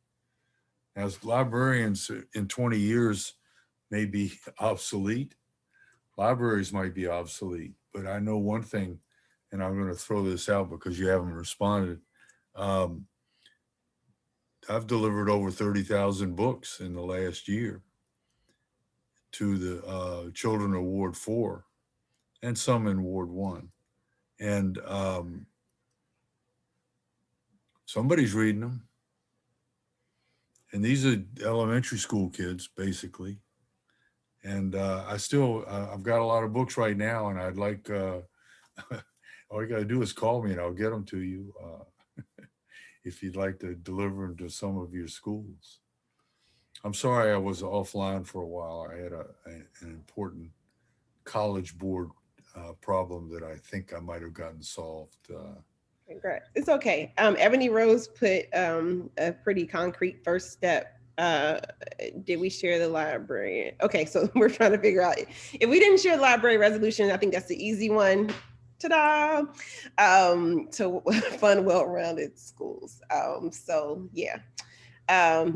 As librarians in 20 years may be obsolete, libraries might be obsolete, but I know one thing, and I'm going to throw this out because you haven't responded. I've delivered over 30,000 books in the last year to the children of Ward 4 and some in Ward 1. And somebody's reading them. And these are elementary school kids, basically. And I've got a lot of books right now, and I'd like, all you got to do is call me and I'll get them to you if you'd like to deliver them to some of your schools. I'm sorry I was offline for a while. I had an important college board problem that I think I might have gotten solved. Great. It's okay. Ebony Rose put a pretty concrete first step. Did we share the library? Okay, so we're trying to figure out if we didn't share the library resolution. I think that's the easy one. Ta-da! To fund well-rounded schools. So yeah.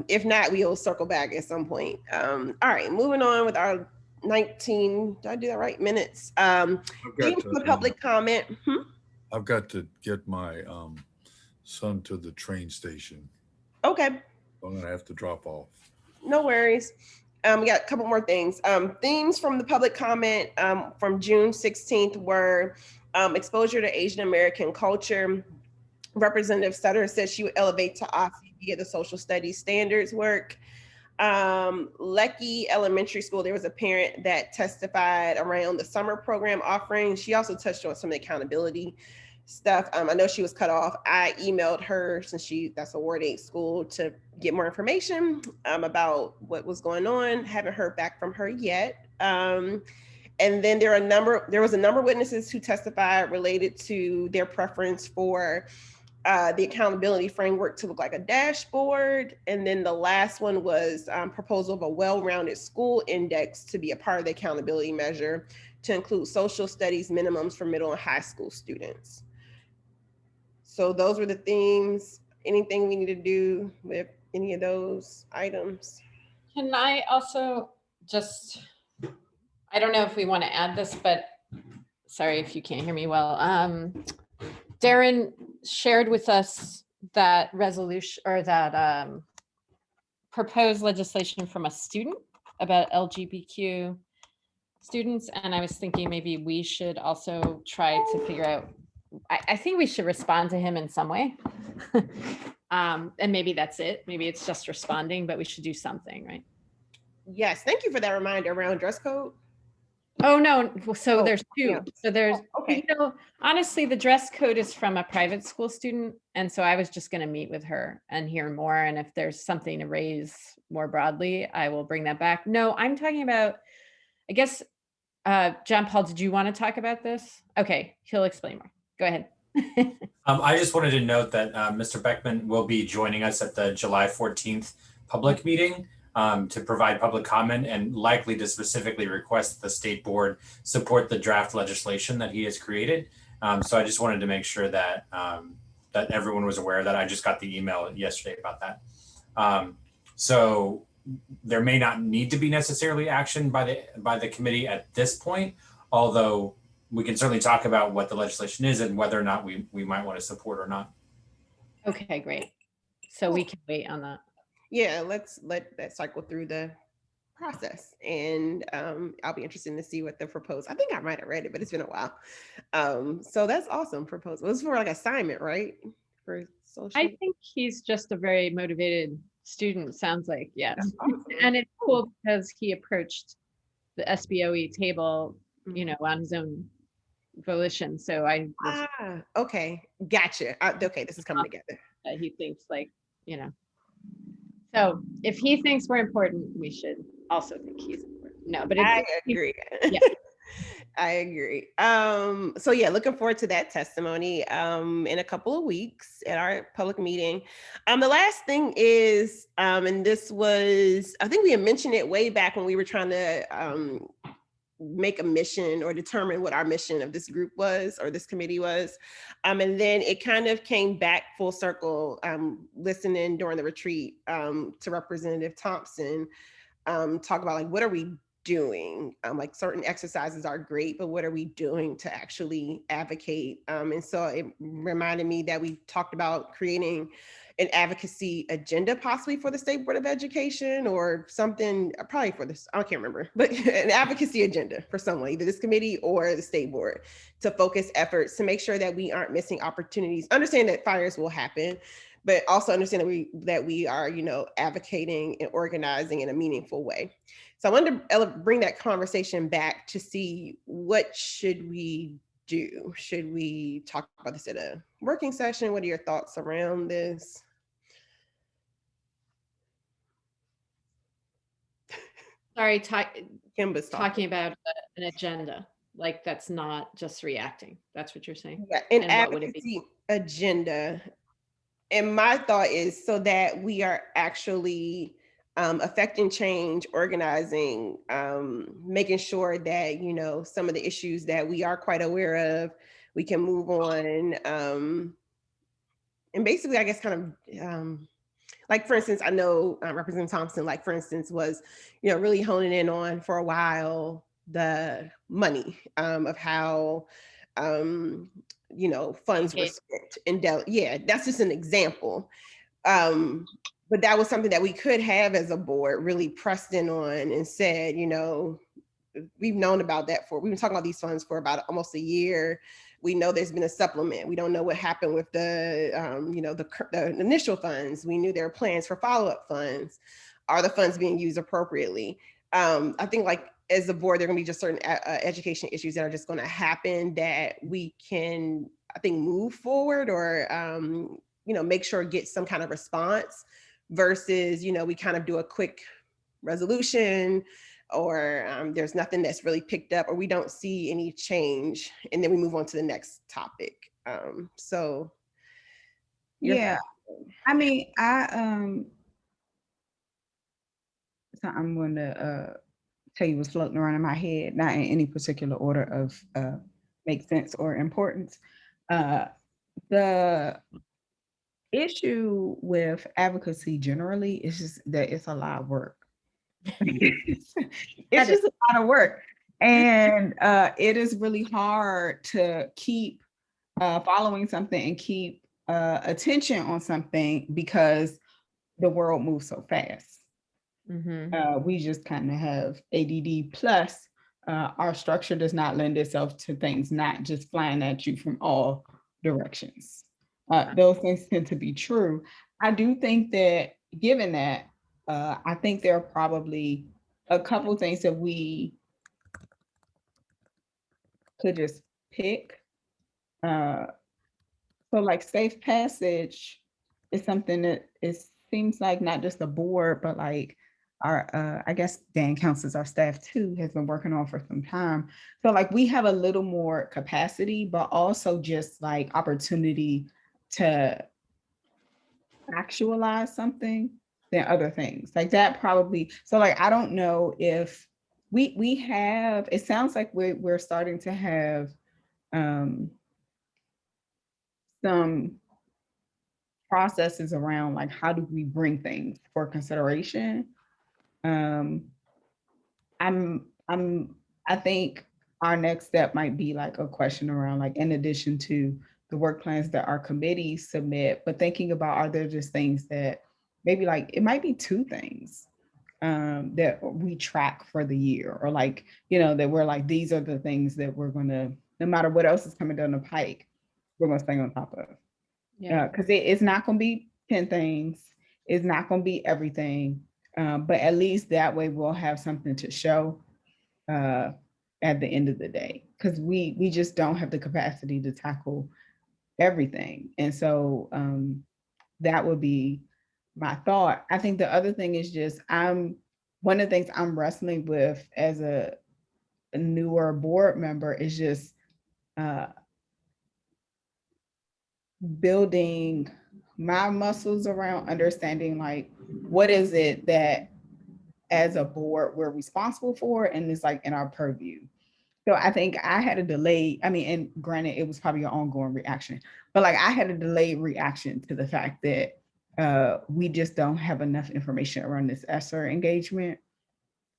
If not, we'll circle back at some point. All right, moving on with our 19. Did I do that right? Minutes. The public comment. I've got to get my son to the train station. Okay. I'm going to have to drop off. No worries. We got a couple more things. Themes from the public comment from June 16th were exposure to Asian American culture. Representative Sutter said she would elevate to OSCE via the social studies standards work. Lecky Elementary School, there was a parent that testified around the summer program offering. She also touched on some of the accountability stuff. I know she was cut off. I emailed her since that's a Ward 8 school to get more information about what was going on. Haven't heard back from her yet. And then there was a number of witnesses who testified related to their preference for the accountability framework to look like a dashboard. And then the last one was proposal of a well-rounded school index to be a part of the accountability measure to include social studies minimums for middle and high school students. So those were the themes. Anything we need to do with any of those items? Can I also just, I don't know if we want to add this, but sorry if you can't hear me well. Darren shared with us that resolution or that proposed legislation from a student about LGBTQ students. And I was thinking maybe we should also try to figure out, I think we should respond to him in some way. And maybe that's it. Maybe it's just responding, but we should do something, right? Yes, thank you for that reminder around dress code. Oh, no. So there's two. yeah. So there's, Okay. you know, honestly, the dress code is from a private school student. And so I was just going to meet with her and hear more. And if there's something to raise more broadly, I will bring that back. No, I'm talking about, I guess, John Paul, did you want to talk about this? Okay, he'll explain more. Go ahead. I just wanted to note that Mr. Beckman will be joining us at the July 14th public meeting to provide public comment and likely to specifically request that the state board support the draft legislation that he has created. So I just wanted to make sure that that everyone was aware of that. I just got the email yesterday about that. So there may not need to be necessarily action by the committee at this point, although we can certainly talk about what the legislation is and whether or not we might want to support or not. Okay, great. So we can wait on that. Yeah, let's let that cycle through the process. And I'll be interested to see what the proposed, I think I might have read it, but it's been a while. So that's awesome proposal. It was for like assignment, right? For social. I think he's just a very motivated student, sounds like, yeah. Awesome. And it's cool because he approached the SBOE table, you know, on his own volition. So Okay, gotcha. Okay, this is coming together. he thinks like, you know. So if he thinks we're important, we should also think he's important. No, but I agree. Yeah. I agree. So yeah, looking forward to that testimony in a couple of weeks at our public meeting. The last thing is, and this was, I think we had mentioned it way back when we were trying to make a mission or determine what our mission of this group was or this committee was. And then it kind of came back full circle, listening during the retreat to Representative Thompson, talk about like, what are we doing? Like certain exercises are great, but what are we doing to actually advocate? And so it reminded me that we talked about creating an advocacy agenda possibly for the State Board of Education or something, probably for this, I can't remember, but an advocacy agenda for someone, either this committee or the State Board, to focus efforts to make sure that we aren't missing opportunities. Understand that fires will happen, but also understand that we are, you know, advocating and organizing in a meaningful way. So I wanted to bring that conversation back to see what should we do? Should we talk about this at a working session? What are your thoughts around this? Sorry, Kimba's talking about an agenda, like that's not just reacting. That's what you're saying? Yeah, an advocacy agenda. And my thought is so that we are actually affecting change, organizing, making sure that, you know, some of the issues that we are quite aware of, we can move on. And basically, I guess kind of, like, for instance, I know Representative Thompson, like, for instance, was, you know, really honing in on for a while the money of how, you know, funds were spent. And yeah, that's just an example. But that was something that we could have as a board really pressed in on and said, you know, we've known about that we've been talking about these funds for about almost a year. We know there's been a supplement. We don't know what happened with the, you know, the initial funds. We knew there were plans for follow-up funds. Are the funds being used appropriately? I think like as a board, there are gonna be just certain education issues that are just gonna happen that we can I think, move forward or, make sure get some kind of response versus, we kind of do a quick resolution or there's nothing that's really picked up or we don't see any change and then we move on to the next topic. So Yeah, I mean, so I'm going to tell you what's floating around in my head, not in any particular order of make sense or importance. The issue with advocacy generally is just that it's a lot of work. It's just a lot of work. And it is really hard to keep following something and keep attention on something because the world moves so fast. We just kind of have ADD plus our structure does not lend itself to things not just flying at you from all directions. Those things tend to be true. I do think that given that, I think there are probably a couple things that we could just pick. So like safe passage is something that seems like not just the board, but like our, I guess Dan counts as our staff too, has been working on for some time. So like we have a little more capacity, but also just like opportunity to actualize something than other things like that probably. So like, I don't know if we have, it sounds like we're starting to have some processes around like how do we bring things for consideration. I think our next step might be like a question around like in addition to the work plans that our committees submit, but thinking about are there just things that maybe like it might be two things that we track for the year or like, that we're like, these are the things that we're gonna, no matter what else is coming down the pike, we're gonna stay on top of. Yeah, because it's not going to be 10 things. It's not going to be everything. But at least that way we'll have something to show at the end of the day. Because we just don't have the capacity to tackle everything. And so that would be my thought. I think the other thing is just one of the things I'm wrestling with as a newer board member is just building my muscles around understanding like what is it that as a board we're responsible for and it's like in our purview. So I think I had a delay, and granted it was probably an ongoing reaction, but like I had a delayed reaction to the fact that we just don't have enough information around this ESSER engagement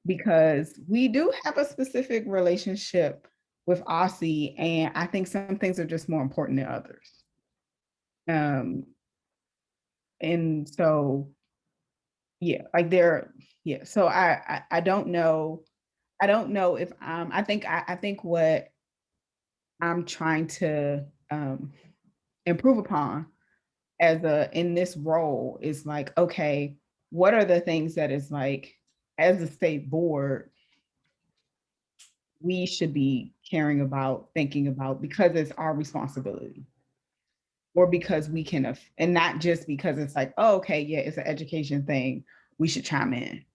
because we do have a specific relationship with OSSI and I think some things are just more important than others. And so, yeah, like so I don't know. I don't know if I think what I'm trying to improve upon in this role is like, okay, what are the things that is like, as a state board, we should be caring about, thinking about, because it's our responsibility. Or because we can, and not just because it's like, oh, okay, yeah, it's an education thing, we should chime in,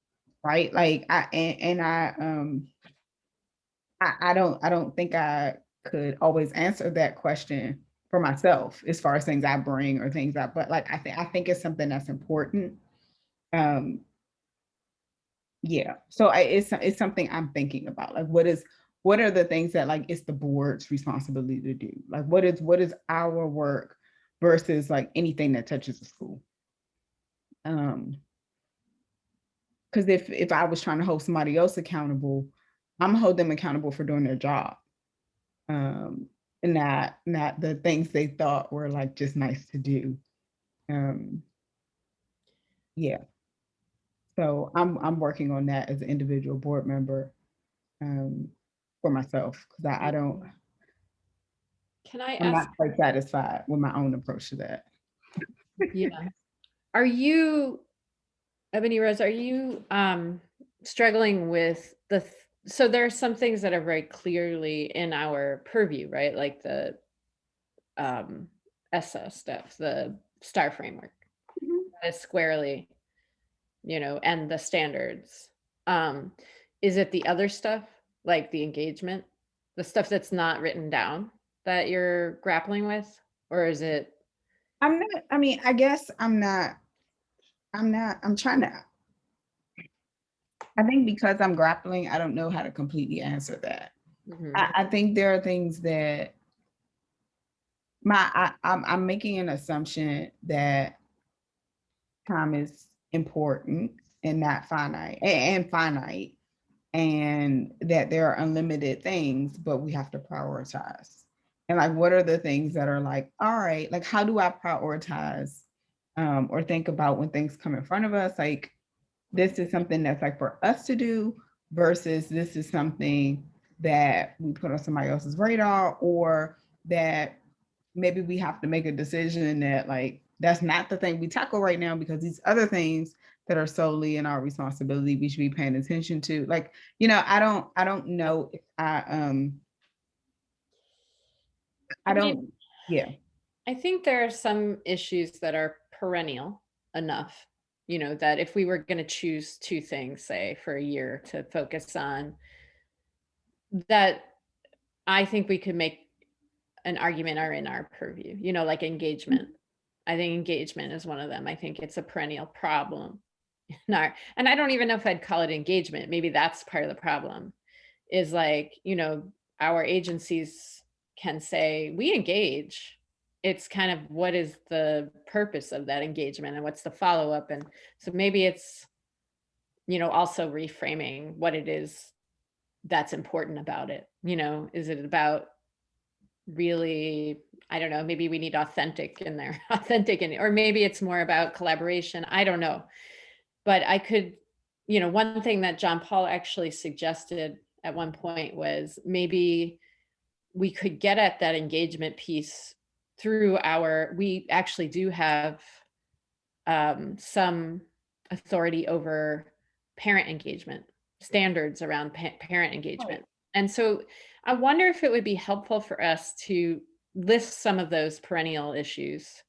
right? Like I don't think I could always answer that question for myself as far as things I bring or things that, but like I think it's something that's important. Yeah, so it's something I'm thinking about. Like, what are the things that like it's the board's responsibility to do? Like, what is our work versus like anything that touches the school? Because if I was trying to hold somebody else accountable, I'm gonna hold them accountable for doing their job, and not the things they thought were like just nice to do. Yeah. So I'm working on that as an individual board member for myself because I don't. Can I I'm ask? not quite satisfied with my own approach to that. Yeah. Are you, Ebony Rose, are you struggling with so there are some things that are very clearly in our purview, right? Like the ESSA stuff, the STAR framework, Mhm. that is squarely, and the standards. Is it the other stuff, like the engagement, the stuff that's not written down that you're grappling with? Or is it, I'm not, I mean, I guess I'm trying to, I think because I'm grappling, I don't know how to completely answer that. Mhm. I think there are things that I'm making an assumption that time is important and not finite and finite, and that there are unlimited things, but we have to prioritize. And like, what are the things that are like, all right, like, how do I prioritize or think about when things come in front of us? Like, this is something that's like for us to do versus this is something that we put on somebody else's radar, or that maybe we have to make a decision that like that's not the thing we tackle right now because these other things that are solely in our responsibility we should be paying attention to. Like, I don't know if I don't, yeah. I think there are some issues that are perennial enough, that if we were going to choose two things, say for a year to focus on, that I think we could make an argument are in our purview, like engagement. I think engagement is one of them. I think it's a perennial problem. And I don't even know if I'd call it engagement. Maybe that's part of the problem is like, our agencies can say we engage. It's kind of what is the purpose of that engagement and what's the follow-up. And so maybe it's, also reframing what it is that's important about it. Is it about really, I don't know, maybe we need authentic in there, or maybe it's more about collaboration. I don't know. But I could, one thing that John Paul actually suggested at one point was maybe we could get at that engagement piece through we actually do have some authority over parent engagement, standards around parent engagement. And so I wonder if it would be helpful for us to list some of those perennial issues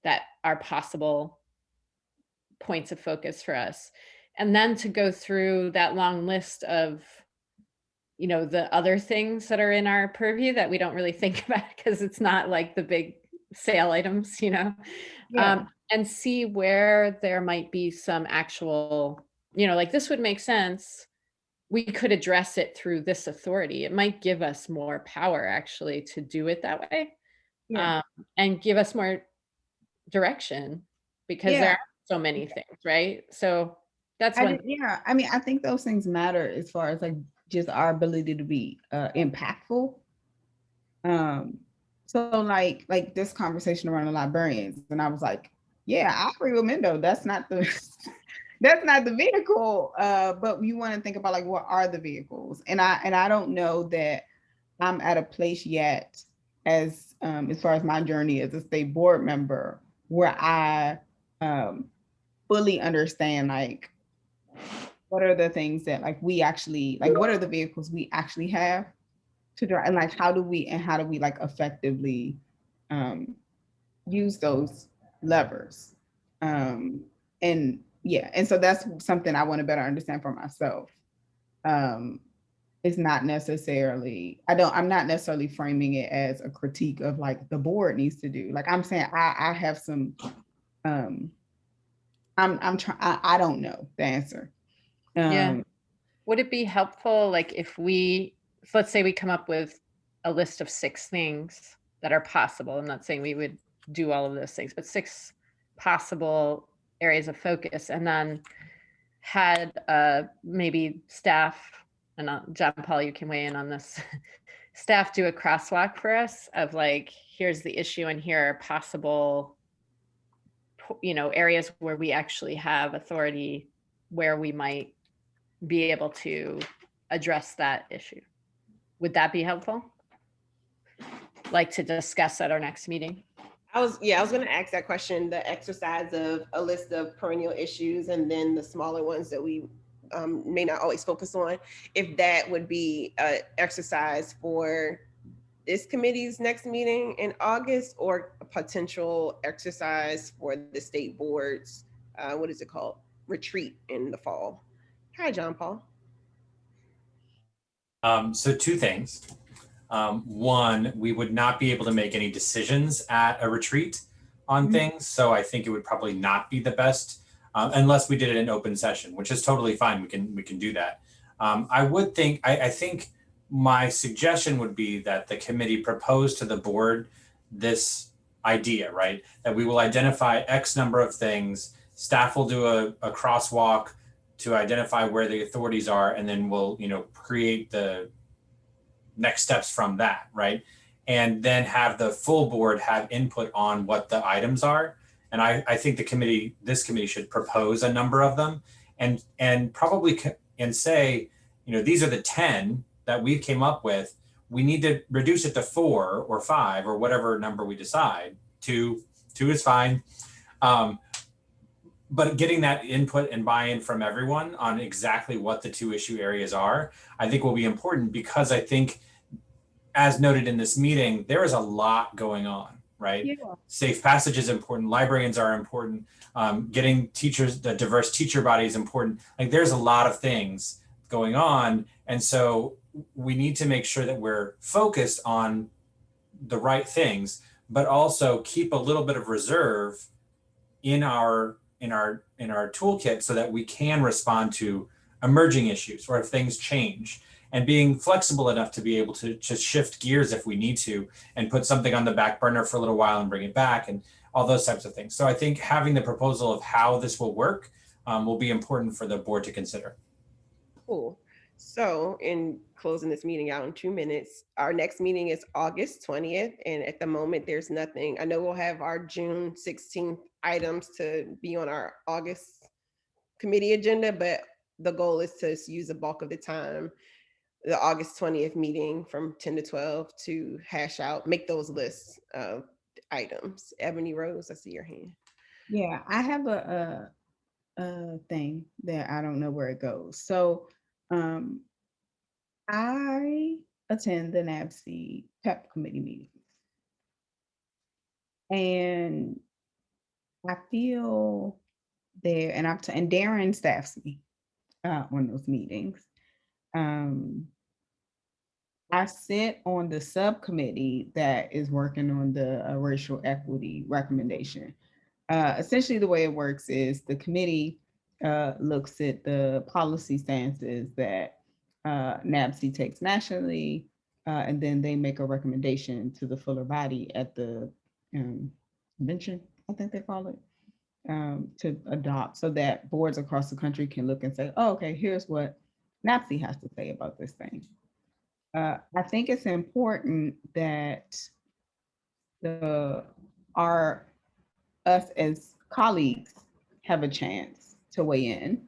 that are possible points of focus for us. And then to go through that long list of, the other things that are in our purview that we don't really think about because it's not like the big sale items, and see where there might be some actual, like this would make sense. We could address it through this authority. It might give us more power actually to do it that way. And give us more direction because there are so many things, right? So that's one. I mean, I think those things matter as far as like just our ability to be impactful. So like this conversation around the librarians, and I was like, yeah, I agree with Mendo. That's not the that's not the vehicle. But you want to think about like what are the vehicles? And I don't know that I'm at a place yet as far as my journey as a state board member where I fully understand like what are the things that like we actually like what are the vehicles we actually have to drive, and like how do we like effectively use those levers, and and so that's something I want to better understand for myself. It's not necessarily I'm not necessarily framing it as a critique of like the board needs to do. Like I'm saying I have some I'm trying I don't know the answer. Would it be helpful like if let's say we come up with a list of 6 things that are possible? I'm not saying we would do all of those things, but 6 possible areas of focus, and then had maybe staff, and John Paul, you can weigh in on this, staff do a crosswalk for us of like, here's the issue and here are possible, areas where we actually have authority, where we might be able to address that issue. Would that be helpful? Like to discuss at our next meeting? I was going to ask that question, the exercise of a list of perennial issues and then the smaller ones that we may not always focus on, if that would be an exercise for this committee's next meeting in August, or a potential exercise for the state board's, what is it called? Retreat in the fall. Hi, John Paul. So two things. One, we would not be able to make any decisions at a retreat on things. So I think it would probably not be the best unless we did it in open session, which is totally fine. We can do that. I think my suggestion would be that the committee propose to the board this idea, right? That we will identify X number of things. Staff will do a crosswalk to identify where the authorities are, and then we'll, create the next steps from that, right? And then have the full board have input on what the items are. And I think this committee should propose a number of them and probably and say, these are the 10 that we came up with. We need to reduce it to 4 or 5 or whatever number we decide. Two is fine. But getting that input and buy-in from everyone on exactly what the 2 issue areas are, I think will be important, because I think, as noted in this meeting, there is a lot going on, right? Yeah. Safe passage is important. Librarians are important. Getting teachers, the diverse teacher body is important. Like, there's a lot of things going on. And so we need to make sure that we're focused on the right things, but also keep a little bit of reserve in our toolkit so that we can respond to emerging issues or if things change, and being flexible enough to be able to just shift gears if we need to and put something on the back burner for a little while and bring it back, and all those types of things. So I think having the proposal of how this will work will be important for the board to consider. Cool. So, in closing this meeting out in 2 minutes, our next meeting is August 20th. And at the moment, there's nothing. I know we'll have our June 16th items to be on our August committee agenda, but the goal is to use the bulk of the time, the August 20th meeting from 10 to 12, to hash out, make those lists of items. Ebony Rose, I see your hand. Yeah, I have a thing that I don't know where it goes. So I attend the NABC PEP committee meetings, and I feel there, and and Darren staffs me on those meetings. I sit on the subcommittee that is working on the racial equity recommendation. Essentially, the way it works is the committee looks at the policy stances that NABC takes nationally, and then they make a recommendation to the fuller body at the convention, I think they call it, to adopt, so that boards across the country can look and say, oh, okay, here's what NABC has to say about this thing. I think it's important that us as colleagues have a chance to weigh in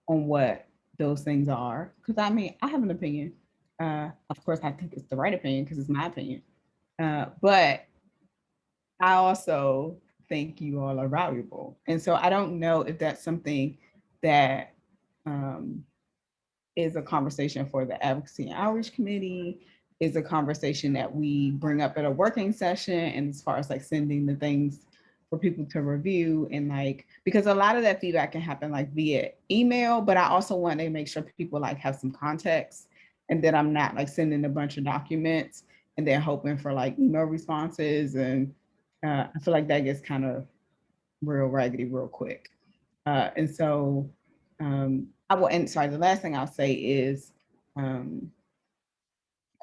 on what those things are. Because I mean, I have an opinion. Of course, I think it's the right opinion because it's my opinion. But I also think you all are valuable. And so I don't know if that's something that is a conversation for the Advocacy and Outreach Committee, is a conversation that we bring up at a working session, and as far as like sending the things for people to review, and like, because a lot of that feedback can happen like via email, but I also want to make sure people like have some context, and that I'm not like sending a bunch of documents and then hoping for like email responses. And I feel like that gets kind of real raggedy real quick. And so the last thing I'll say is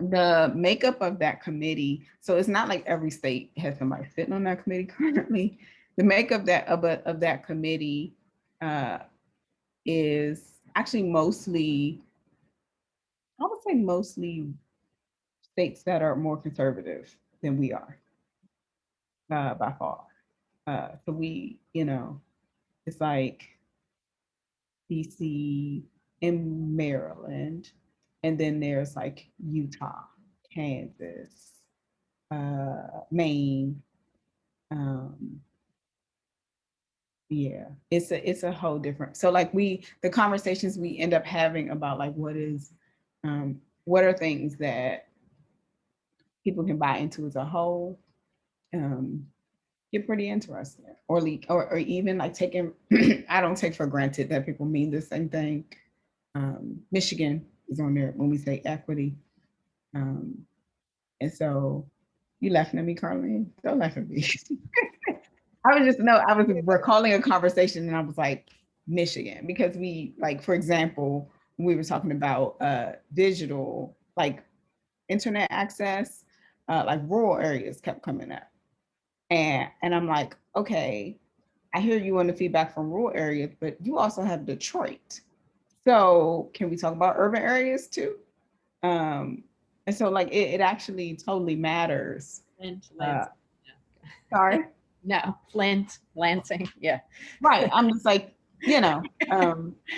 the makeup of that committee. So it's not like every state has somebody sitting on that committee currently. The makeup of that committee is actually mostly, I would say mostly states that are more conservative than we are by far. So we, it's like DC and Maryland, and then there's like Utah, Kansas, Maine. Yeah, it's a whole different. So like the conversations we end up having about like what are things that people can buy into as a whole, get pretty interesting. Or even like taking, I don't take for granted that people mean the same thing. Michigan is on there when we say equity. And so you laughing at me, Carlene? Don't laugh at me. I was recalling a conversation and I was like, Michigan, because we, like, for example, we were talking about digital, like internet access, like rural areas kept coming up. And I'm like, okay, I hear you on the feedback from rural areas, but you also have Detroit. So can we talk about urban areas too? And so like it actually totally matters. Flint, Sorry? No, Flint, Lansing. Yeah. Right. I'm just like, so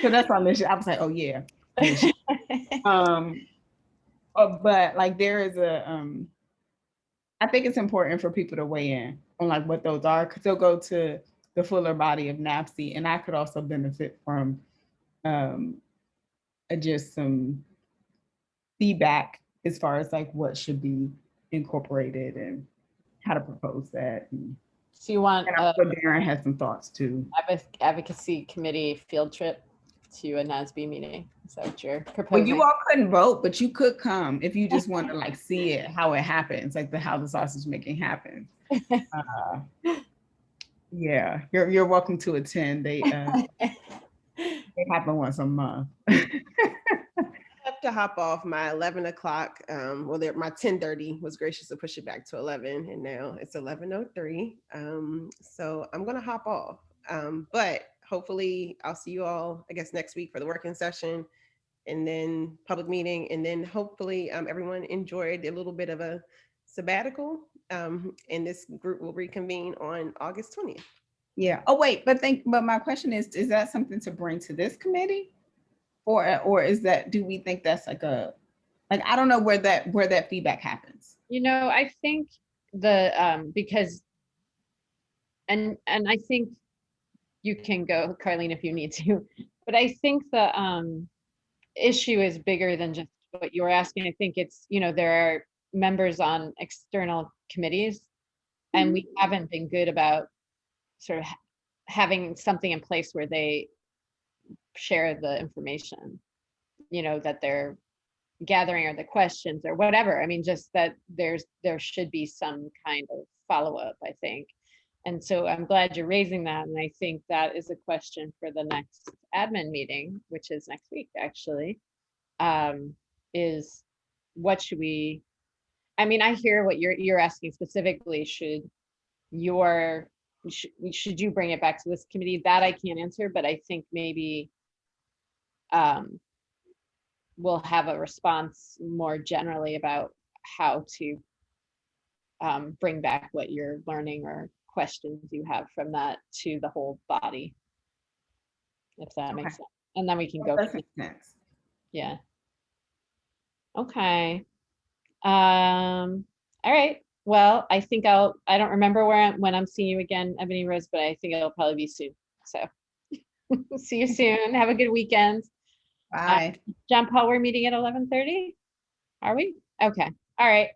that's why Michigan. I was like, oh yeah. But like there is I think it's important for people to weigh in on like what those are, because they'll go to the fuller body of NAPSI, and I could also benefit from just some feedback as far as like what should be incorporated and how to propose that. So you want Darren has some thoughts too. Advocacy committee field trip to a NASB meeting. Is that what you're proposing? Well, you all couldn't vote, but you could come if you just want to like see it, how it happens, like how the sausage making happens. Yeah, you're welcome to attend. They happen once a month. I have to hop off my 11 o'clock. My 10:30 was gracious to push it back to 11, and now it's 11:03. So I'm gonna hop off. But hopefully I'll see you all, I guess, next week for the working session, and then public meeting, and then hopefully everyone enjoyed a little bit of a sabbatical. And this group will reconvene on August 20th. Yeah. Oh wait, but my question is that something to bring to this committee? Or is that, do we think that's like I don't know where that feedback happens? I think because and I think you can go, Carlene, if you need to, but I think the issue is bigger than just what you're asking. I think it's, there are members on external committees, and we haven't been good about sort of having something in place where they share the information, that they're gathering, or the questions or whatever. I mean, just that there should be some kind of follow-up, I think. And so I'm glad you're raising that. And I think that is a question for the next admin meeting, which is next week, actually, is what should we, I mean, I hear what you're asking specifically. Should you bring it back to this committee? That I can't answer, but I think maybe we'll have a response more generally about how to bring back what you're learning or questions you have from that to the whole body, if that makes sense. And then we can go. That makes sense. Yeah. Okay. All right. Well, I think I don't remember when I'm seeing you again, Ebony Rose, but I think it'll probably be soon. So see you soon. Have a good weekend. Bye. John Paul, we're meeting at 11:30. Are we? Okay. All right.